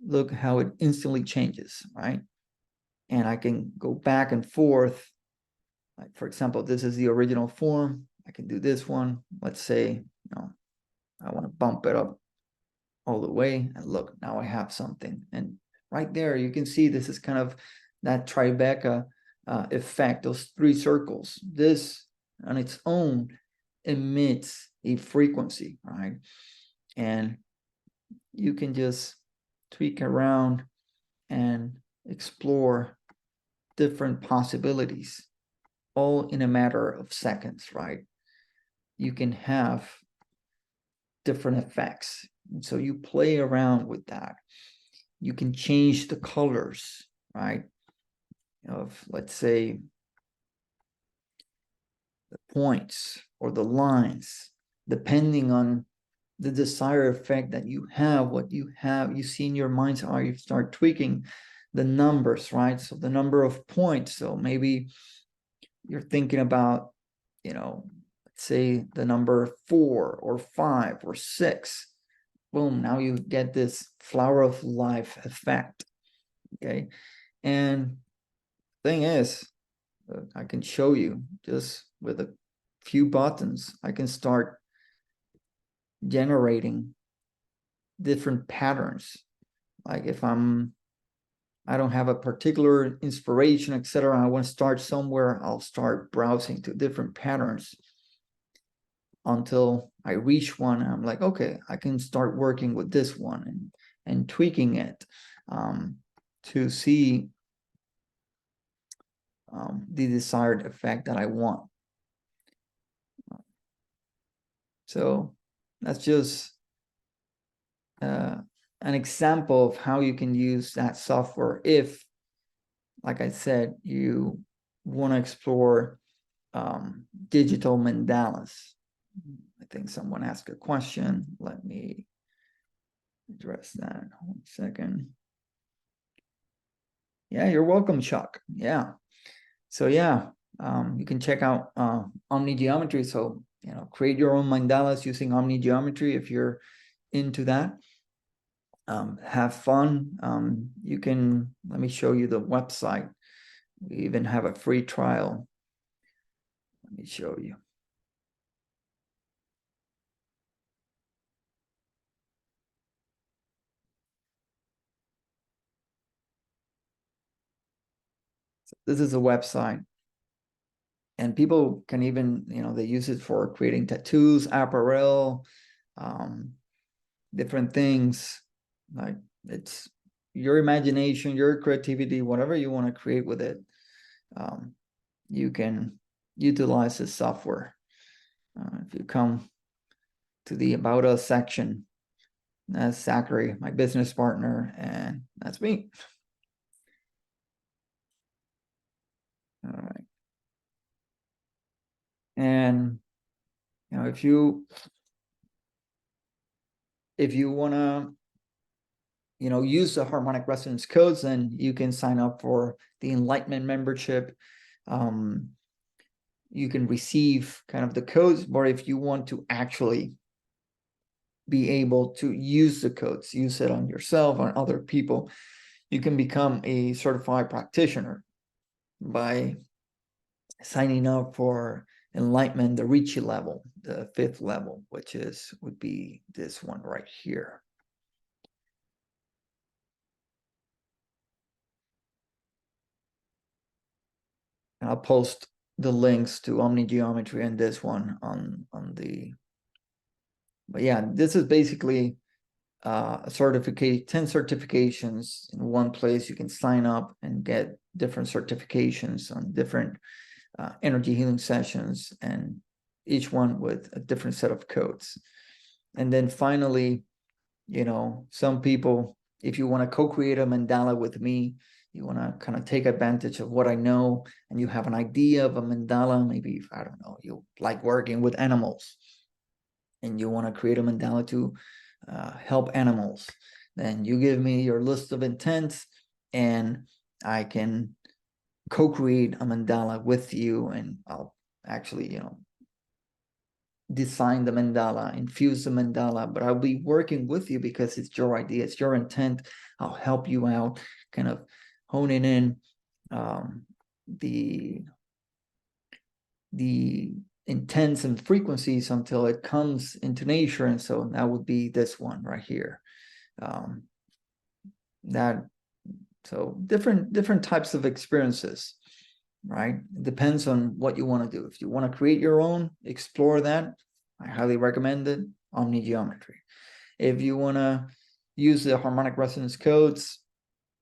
look how it instantly changes, right? And I can go back and forth. Like, for example, this is the original form. I can do this one. Let's say, I want to bump it up all the way, and look, now I have something. And right there, you can see this is kind of that Tribeca effect, those three circles. This on its own emits a frequency, right? And you can just tweak around and explore different possibilities, all in a matter of seconds, right? You can have different effects. And so you play around with that. You can change the colors, right? Of, let's say, the points or the lines, depending on the desired effect that you have, what you have, you see in your mind's eye, you start tweaking the numbers, right? So the number of points. So maybe you're thinking about, let's say the number 4 or 5 or 6. Boom, now you get this flower of life effect. Okay. And thing is, I can show you just with a few buttons, I can start generating different patterns. Like if I don't have a particular inspiration, etc., I want to start somewhere, I'll start browsing to different patterns until I reach one. And I'm like, okay, I can start working with this one and tweaking it to see the desired effect that I want. So that's just an example of how you can use that software if, like I said, you want to explore digital mandalas. I think someone asked a question. Let me address that. 1 second. Yeah, you're welcome, Chuck. Yeah. So yeah, you can check out OmniGeometry. So, create your own mandalas using OmniGeometry if you're into that. Have fun. You can, let me show you the website. We even have a free trial. Let me show you. So this is a website, and people can even, they use it for creating tattoos, apparel, different things. Like, it's your imagination, your creativity, whatever you want to create with it. You can utilize this software. If you come to the About Us section, that's Zachary, my business partner, and that's me. All right. And if you want to use the harmonic resonance codes, then you can sign up for the Enlightenment membership. You can receive kind of the codes, but if you want to actually be able to use the codes, use it on yourself, on other people, you can become a certified practitioner by signing up for Enlightenment, the Ricci level, the 5th level, which would be this one right here. And I'll post the links to OmniGeometry and this one on the. But yeah, this is basically certificate 10 certifications in one place. You can sign up and get different certifications on different energy healing sessions, and each one with a different set of codes. And then finally, some people, if you want to co-create a mandala with me, you want to kind of take advantage of what I know, and you have an idea of a mandala, maybe, I don't know, you like working with animals and you want to create a mandala to help animals, then you give me your list of intents and I can co-create a mandala with you, and I'll actually, design the mandala, infuse the mandala, but I'll be working with you because it's your idea, it's your intent. I'll help you out, kind of honing in the intents and frequencies until it comes into nature. And so that would be this one right here. So different types of experiences, right? It depends on what you want to do. If you want to create your own, explore that. I highly recommend it, Omni Geometry. If you want to use the harmonic resonance codes,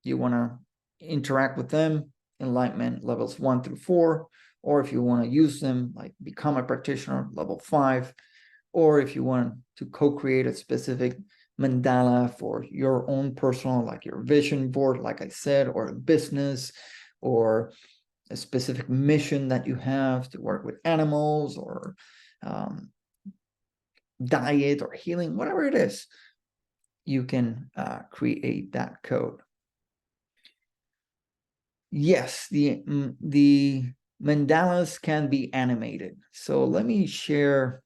you want to interact with them, enlightenment levels 1 through 4, or if you want to use them, like become a practitioner, level 5, or if you want to co-create a specific mandala for your own personal, like your vision board, like I said, or a business, or a specific mission that you have to work with animals, or diet or healing, whatever it is, you can create that code. Yes, the mandalas can be animated. So let me share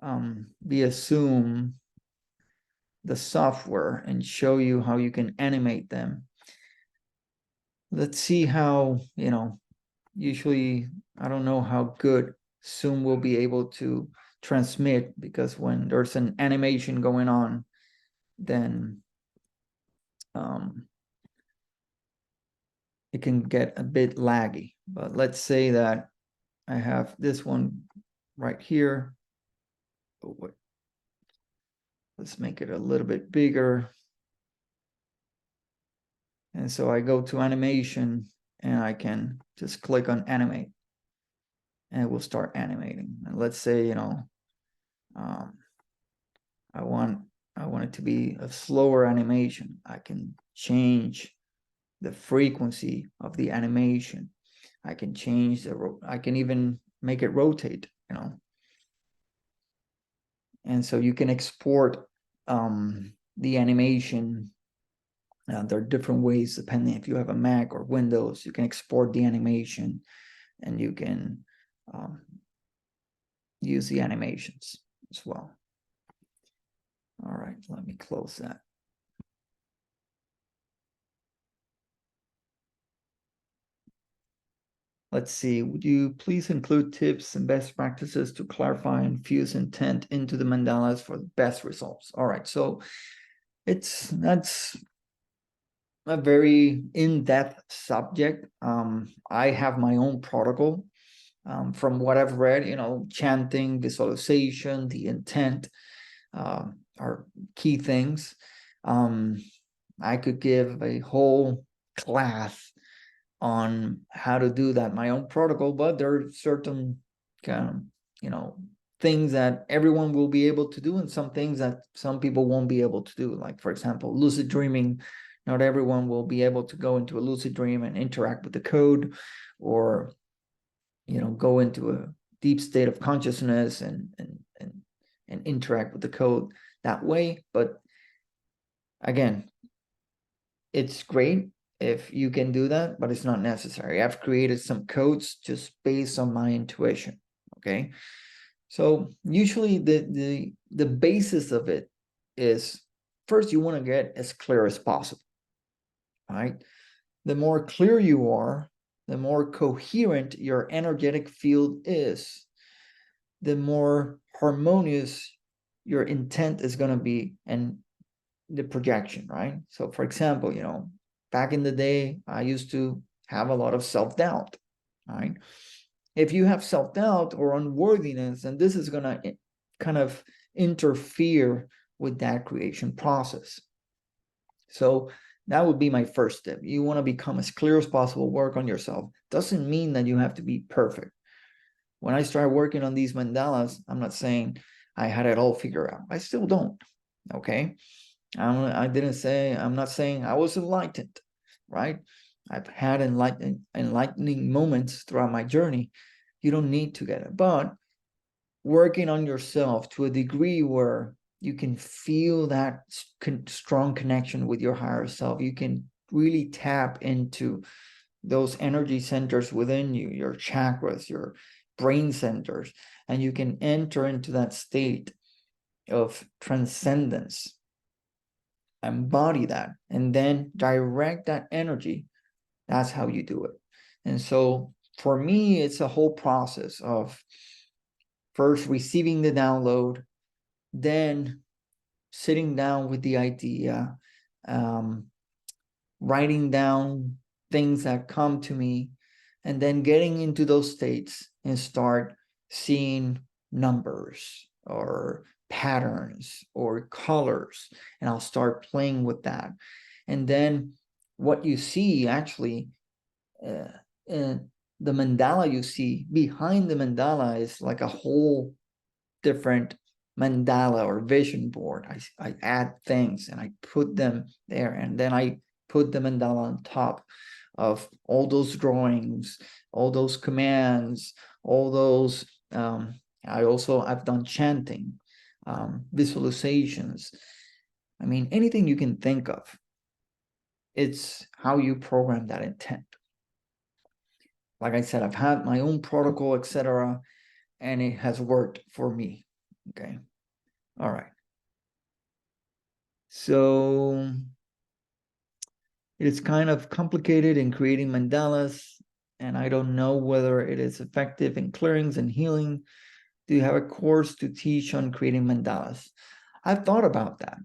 via Zoom the software and show you how you can animate them. Let's see how, usually I don't know how good Zoom will be able to transmit, because when there's an animation going on, then it can get a bit laggy. But let's say that I have this one right here. Oh, wait. Let's make it a little bit bigger. And so I go to animation and I can just click on animate and it will start animating. And let's say, I want it to be a slower animation. I can change the frequency of the animation. I can change I can even make it rotate, And so you can export the animation. There are different ways, depending if you have a Mac or Windows. You can export the animation and you can use the animations as well. All right, let me close that. Let's see, would you please include tips and best practices to clarify and fuse intent into the mandalas for the best results? All right, so that's a very in-depth subject. I have my own protocol. From what I've read, chanting, visualization, the intent are key things. I could give a whole class on how to do that, my own protocol, but there are certain kind of, things that everyone will be able to do and some things that some people won't be able to do. Like, for example, lucid dreaming. Not everyone will be able to go into a lucid dream and interact with the code, or, go into a deep state of consciousness and interact with the code that way. But again, it's great if you can do that, but it's not necessary. I've created some codes just based on my intuition. Okay. So usually the basis of it is, first you want to get as clear as possible. Right? The more clear you are, the more coherent your energetic field is, the more harmonious your intent is going to be, and the projection, right? So for example, back in the day, I used to have a lot of self-doubt, right? If you have self-doubt or unworthiness, and this is going to kind of interfere with that creation process. So that would be my first step. You want to become as clear as possible, work on yourself. Doesn't mean that you have to be perfect. When I started working on these mandalas, I'm not saying I had it all figured out. I still don't. Okay. I'm not saying I was enlightened, right? I've had enlightening moments throughout my journey. You don't need to get it, but working on yourself to a degree where you can feel that strong connection with your higher self. You can really tap into those energy centers within you, your chakras, your brain centers, and you can enter into that state of transcendence, embody that, and then direct that energy. That's how you do it. And so for me, it's a whole process of first receiving the download, then sitting down with the idea, um, writing down things that come to me, and then getting into those states and start seeing numbers or patterns or colors, and I'll start playing with that. And then what you see actually, uh, the mandala you see behind the mandala is like a whole different mandala or vision board. I add things and I put them there, and then I put the mandala on top of all those drawings, all those commands, all those. I've done chanting, visualizations. I mean, anything you can think of. It's how you program that intent. Like I said, I've had my own protocol, etc., and it has worked for me. Okay. All right. So it's kind of complicated in creating mandalas, and I don't know whether it is effective in clearings and healing. Do you have a course to teach on creating mandalas? I've thought about that.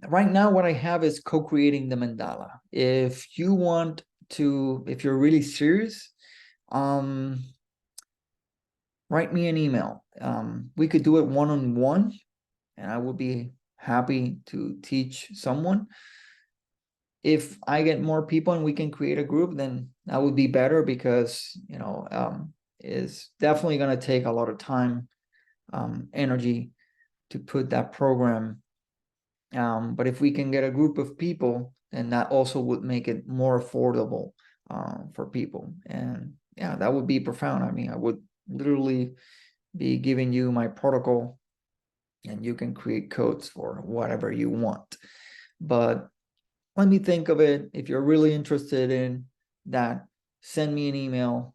Right now, what I have is co-creating the mandala. If you want to, if you're really serious, write me an email. We could do it one-on-one, and I would be happy to teach someone. If I get more people and we can create a group, then that would be better, because it's definitely going to take a lot of time, energy to put that program. But if we can get a group of people, then that also would make it more affordable for people. And yeah, that would be profound. I mean, I would literally be giving you my protocol, and you can create codes for whatever you want. But let me think of it. If you're really interested in that, send me an email.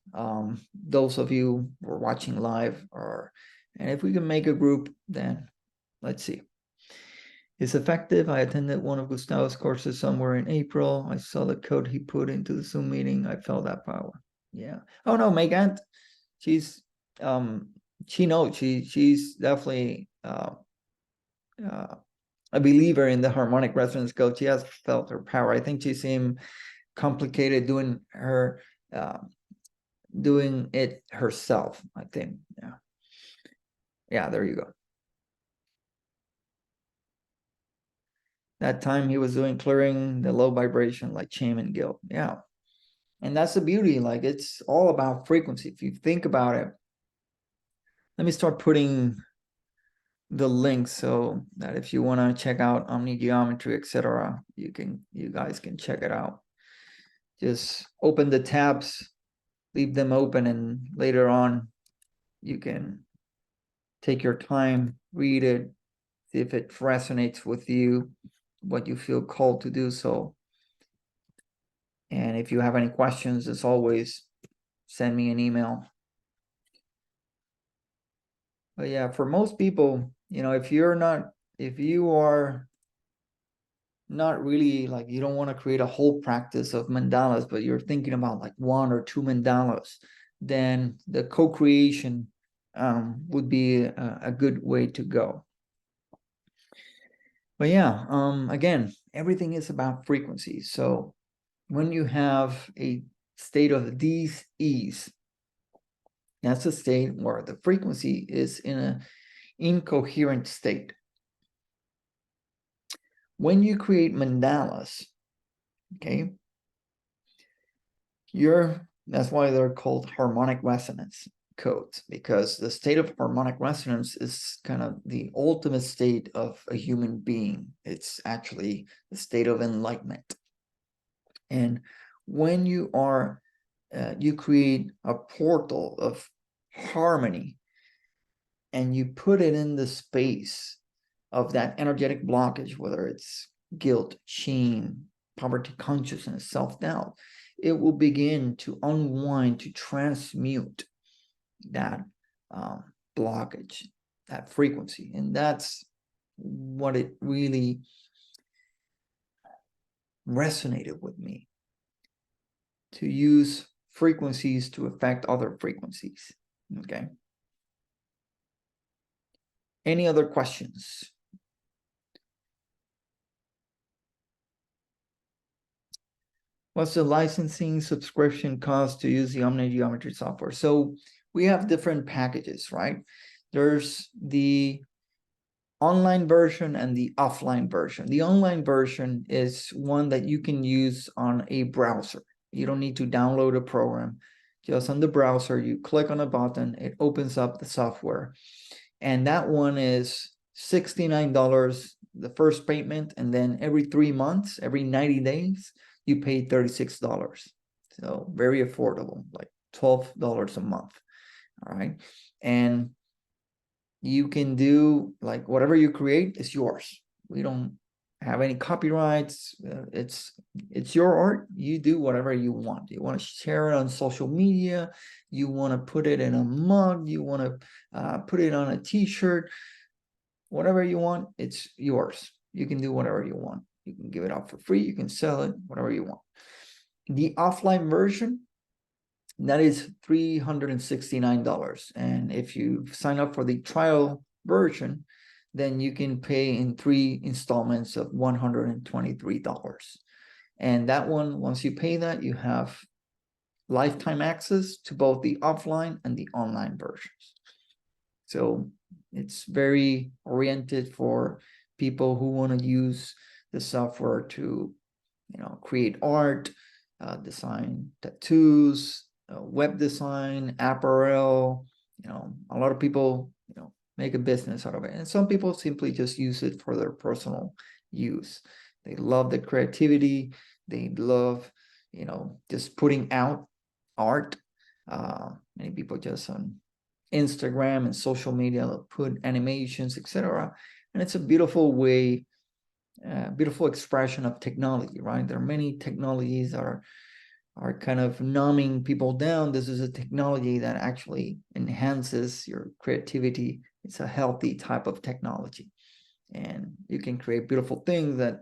Those of you who are watching live, and if we can make a group, then let's see. It's effective. I attended one of Gustavo's courses somewhere in April. I saw the code he put into the Zoom meeting. I felt that power. Yeah. Oh no, Megan, she's she knows. She's definitely a believer in the harmonic resonance code. She has felt her power. I think she seemed complicated doing it herself, I think. Yeah, there you go. That time he was doing clearing the low vibration, like shame and guilt. Yeah. And that's the beauty. Like, it's all about frequency. If you think about it, let me start putting the links so that if you want to check out Omni Geometry, etc., you guys can check it out. Just open the tabs, leave them open, and later on you can take your time, read it, see if it resonates with you, what you feel called to do so. And if you have any questions, as always, send me an email. But yeah, for most people, if you are not really, like, you don't want to create a whole practice of mandalas, but you're thinking about like one or two mandalas, then the co-creation would be a good way to go. But yeah, again, everything is about frequency. So when you have a state of dis-ease, that's a state where the frequency is in incoherent state. When you create mandalas, okay, that's why they're called harmonic resonance codes, because the state of harmonic resonance is kind of the ultimate state of a human being. It's actually the state of enlightenment. And when you create a portal of harmony and you put it in the space of that energetic blockage, whether it's guilt, shame, poverty consciousness, self-doubt, it will begin to unwind, to transmute that blockage, that frequency. And that's what it really resonated with me, to use frequencies to affect other frequencies. Okay. Any other questions? What's the licensing subscription cost to use the Omni Geometry software? So we have different packages, right? There's the online version and the offline version. The online version is one that you can use on a browser. You don't need to download a program. Just on the browser, you click on a button, it opens up the software. And that one is $69, the first payment, and then every 3 months, every 90 days, you pay $36. So very affordable, like $12 a month. All right. And you can do like whatever you create is yours. We don't have any copyrights. It's your art. You do whatever you want. You want to share it on social media. You want to put it in a mug. You want to put it on a t-shirt. Whatever you want, it's yours. You can do whatever you want. You can give it out for free. You can sell it, whatever you want. The offline version, that is $369. And if you sign up for the trial version, then you can pay in 3 installments of $123. And that one, once you pay that, you have lifetime access to both the offline and the online versions. So it's very oriented for people who want to use the software to, create art, design tattoos, web design, apparel. A lot of people, make a business out of it. And some people simply just use it for their personal use. They love the creativity. They love, just putting out art. Many people just on Instagram and social media put animations, etc. And it's a beautiful way, beautiful expression of technology, right? There are many technologies that are kind of numbing people down. This is a technology that actually enhances your creativity. It's a healthy type of technology. And you can create beautiful things that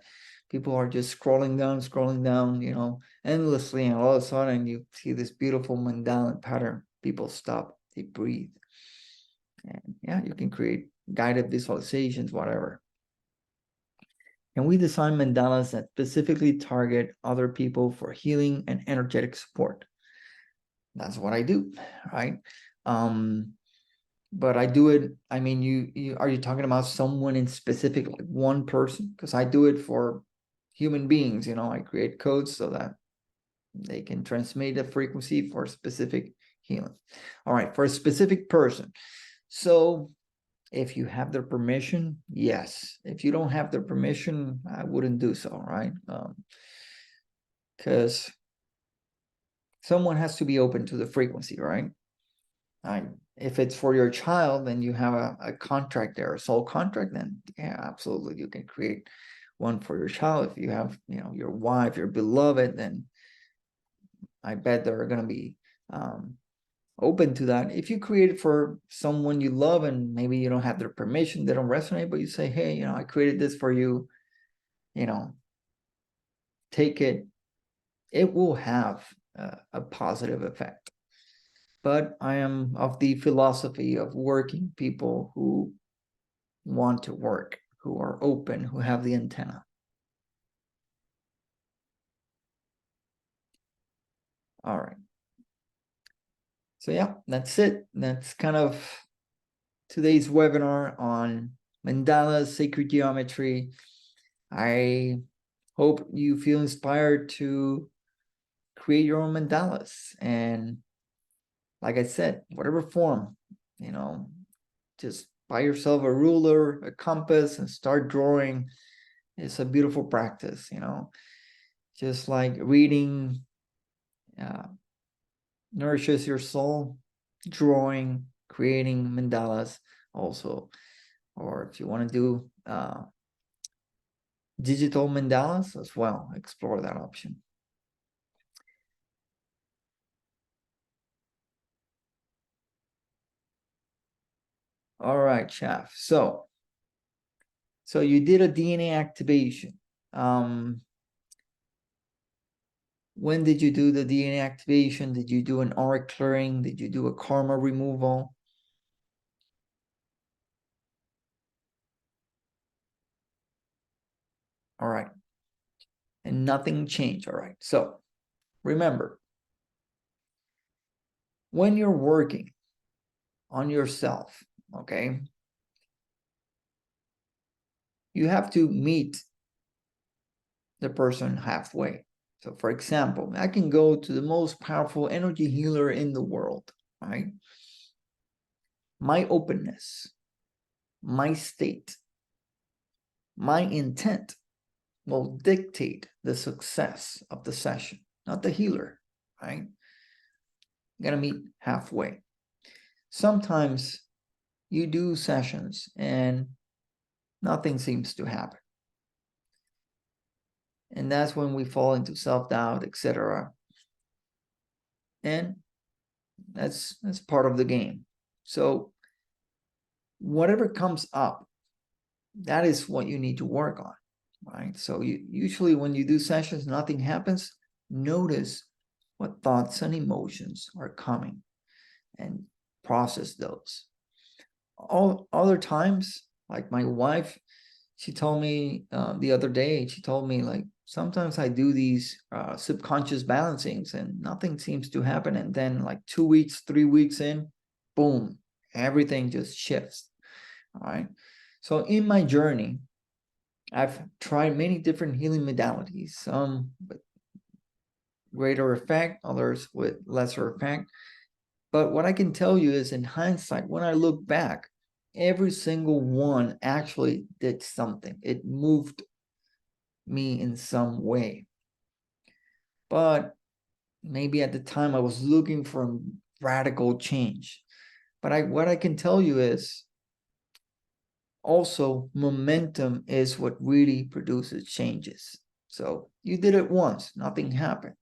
people are just scrolling down, endlessly. And all of a sudden you see this beautiful mandala pattern. People stop, they breathe. And yeah, you can create guided visualizations, whatever. And we design mandalas that specifically target other people for healing and energetic support. That's what I do, right? But I do it, I mean, you are you talking about someone in specific, like one person? Because I do it for human beings, I create codes so that they can transmit a frequency for specific healing. All right, for a specific person. So if you have their permission, yes. If you don't have their permission, I wouldn't do so, right? Because someone has to be open to the frequency, right? If it's for your child, then you have a contract there, a soul contract, then yeah, absolutely, you can create one for your child. If you have, your wife, your beloved, then I bet they're going to be open to that. If you create it for someone you love and maybe you don't have their permission, they don't resonate, but you say, hey, I created this for you, take it, it will have a positive effect. But I am of the philosophy of working people who want to work, who are open, who have the antenna. All right. So yeah, that's it. That's kind of today's webinar on mandalas, sacred geometry. I hope you feel inspired to create your own mandalas. And like I said, whatever form, just buy yourself a ruler, a compass, and start drawing. It's a beautiful practice, just like reading nourishes your soul, drawing, creating mandalas also. Or if you want to do digital mandalas as well, explore that option. All right, chef. So you did a DNA activation. When did you do the DNA activation? Did you do an aura clearing? Did you do a karma removal? All right. And nothing changed. All right. So remember, when you're working on yourself, okay, you have to meet the person halfway. So for example, I can go to the most powerful energy healer in the world, right? My openness, my state, my intent will dictate the success of the session, not the healer, right? You gotta meet halfway. Sometimes you do sessions and nothing seems to happen. And that's when we fall into self-doubt, etc. And that's part of the game. So whatever comes up, that is what you need to work on, right? So usually when you do sessions, nothing happens. Notice what thoughts and emotions are coming and process those. All other times, like my wife, she told me the other day, she told me, like, sometimes I do these subconscious balancings and nothing seems to happen. And then like 2 weeks, 3 weeks in, boom, everything just shifts. All right. So in my journey, I've tried many different healing modalities, some with greater effect, others with lesser effect. But what I can tell you is, in hindsight, when I look back, every single one actually did something. It moved me in some way. But maybe at the time I was looking for radical change. But what I can tell you is also momentum is what really produces changes. So you did it once, nothing happened.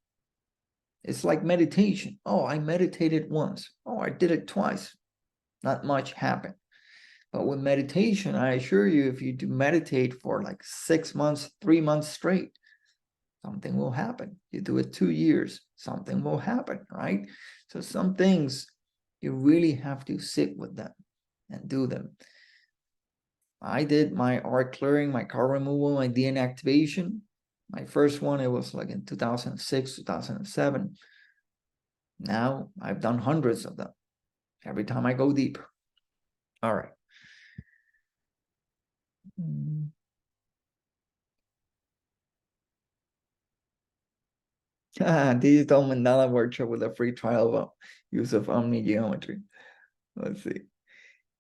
It's like meditation. Oh, I meditated once. Oh, I did it twice. Not much happened. But with meditation, I assure you, if you do meditate for like 6 months, 3 months straight, something will happen. You do it 2 years, something will happen, right? So some things you really have to sit with them and do them. I did my art clearing, my car removal, my DNA activation. My first one, it was like in 2006, 2007. Now I've done hundreds of them every time I go deeper. All right. Digital mandala workshop with a free trial of use of Omni geometry. Let's see.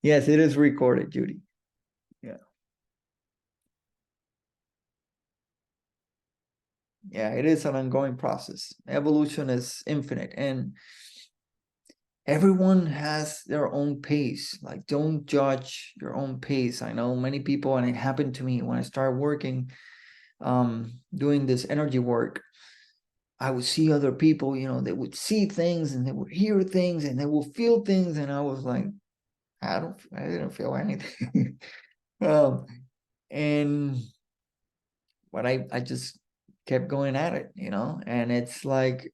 Yes, it is recorded, Judy. Yeah. Yeah, it is an ongoing process. Evolution is infinite, and everyone has their own pace. Like, don't judge your own pace. I know many people, and it happened to me when I started working, doing this energy work. I would see other people, they would see things and they would hear things and they would feel things. And I was like, I didn't feel anything. And but I just kept going at it, and it's like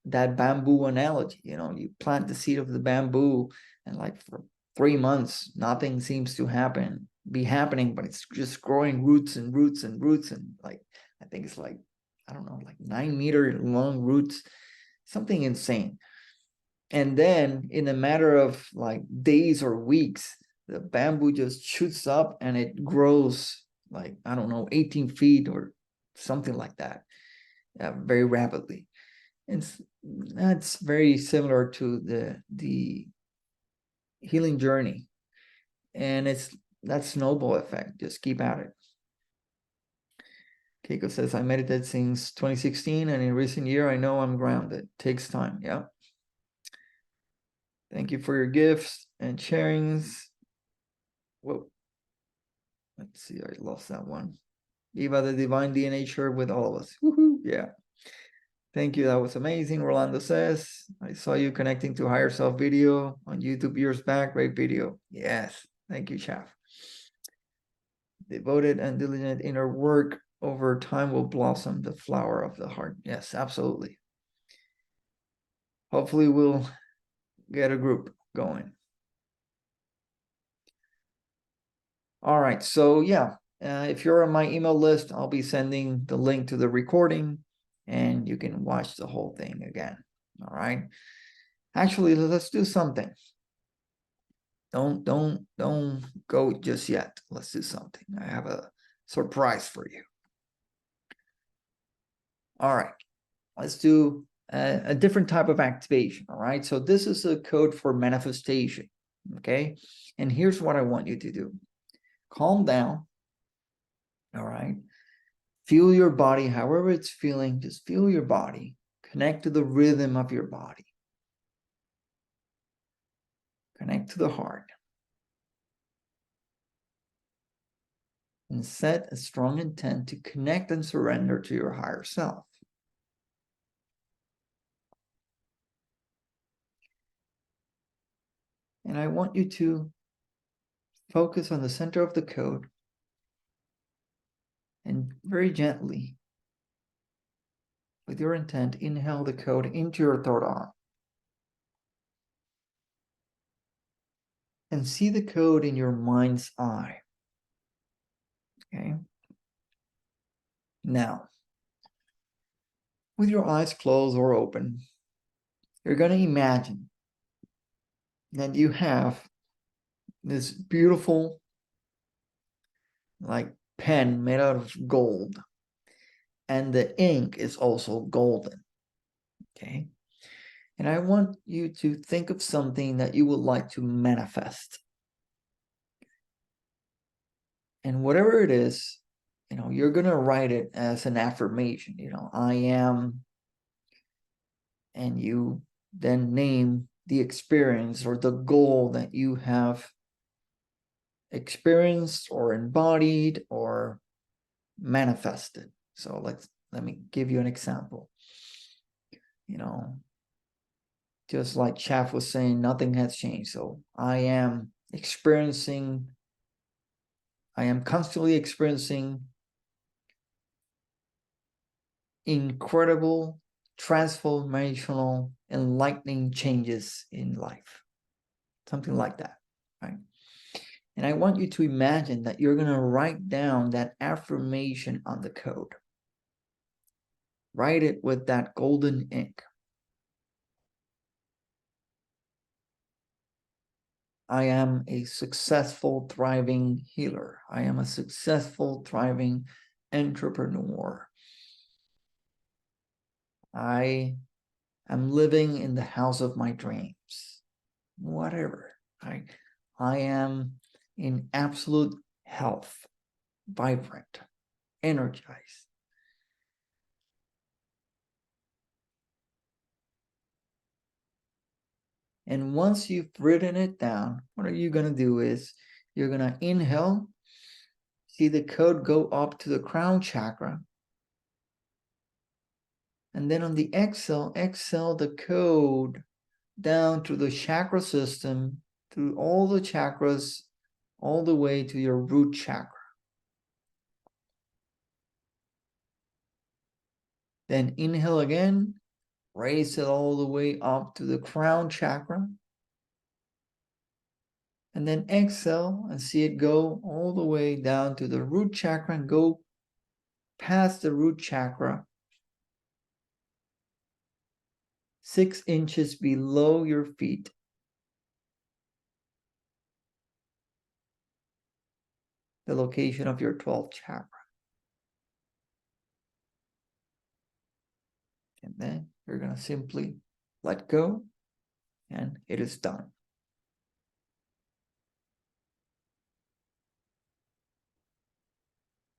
that bamboo analogy, you plant the seed of the bamboo and like for 3 months, nothing seems to be happening, but it's just growing roots and roots and roots. And like, I think it's like, I don't know, like 9-meter long roots, something insane. And then in a matter of like days or weeks, the bamboo just shoots up and it grows like, I don't know, 18 feet or something like that, very rapidly. And that's very similar to the healing journey. And it's that snowball effect. Just keep at it. Keiko says, I meditated since 2016, and in recent year, I know I'm grounded. Takes time. Yeah. Thank you for your gifts and sharings. Whoa. Let's see. I lost that one. Eva, the divine DNA shared with all of us. Woohoo. Yeah. Thank you. That was amazing. Rolando says, I saw you connecting to higher self video on YouTube years back. Great video. Yes. Thank you, Chef. Devoted and diligent inner work over time will blossom the flower of the heart. Yes, absolutely. Hopefully we'll get a group going. All right, so yeah, if you're on my email list, I'll be sending the link to the recording and you can watch the whole thing again. All right. Actually, let's do something. Don't go just yet. Let's do something. I have a surprise for you. All right, let's do a different type of activation. All right, so this is a code for manifestation. Okay, and here's what I want you to do. Calm down. All right, feel your body however it's feeling. Just feel your body. Connect to the rhythm of your body. Connect to the heart. And set a strong intent to connect and surrender to your higher self. And I want you to focus on the center of the code and very gently, with your intent, inhale the code into your third eye. And see the code in your mind's eye. Okay. Now, with your eyes closed or open, you're going to imagine that you have this beautiful, like, pen made out of gold, and the ink is also golden. Okay. And I want you to think of something that you would like to manifest. And whatever it is, you're going to write it as an affirmation, I am, and you then name the experience or the goal that you have experienced or embodied or manifested. So let me give you an example. Just like Chaf was saying, nothing has changed. So I am constantly experiencing incredible, transformational, enlightening changes in life. Something like that, right? And I want you to imagine that you're going to write down that affirmation on the code. Write it with that golden ink. I am a successful, thriving healer. I am a successful, thriving entrepreneur. I am living in the house of my dreams. Whatever. I am in absolute health, vibrant, energized. And once you've written it down, what are you going to do is you're going to inhale, see the code go up to the crown chakra. And then on the exhale the code down through the chakra system, through all the chakras, all the way to your root chakra. Then inhale again, raise it all the way up to the crown chakra. And then exhale and see it go all the way down to the root chakra and go past the root chakra. 6 inches below your feet. The location of your 12th chakra. And then you're going to simply let go, and it is done.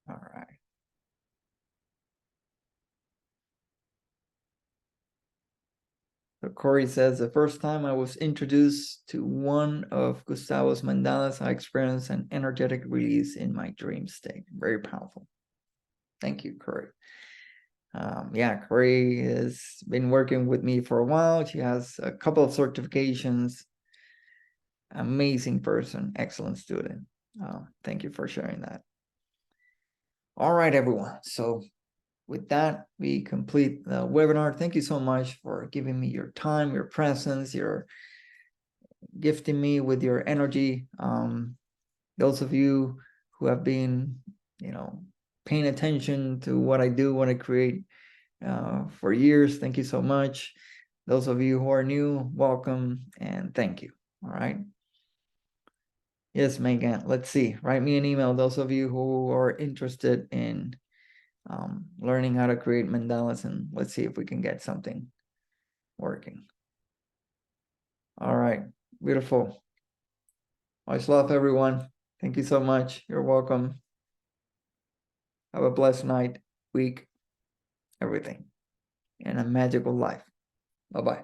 All right. So Corey says, the first time I was introduced to one of Gustavo's mandalas, I experienced an energetic release in my dream state. Very powerful. Thank you, Corey. Yeah, Corey has been working with me for a while. She has a couple of certifications. Amazing person, excellent student. Thank you for sharing that. All right, everyone. So with that, we complete the webinar. Thank you so much for giving me your time, your presence, your gifting me with your energy. Those of you who have been, paying attention to what I do, what I create for years, thank you so much. Those of you who are new, welcome and thank you. All right. Yes, Megan, let's see. Write me an email. Those of you who are interested in learning how to create mandalas, and let's see if we can get something working. All right. Beautiful. Much love, everyone. Thank you so much. You're welcome. Have a blessed night, week, everything, and a magical life. Bye-bye.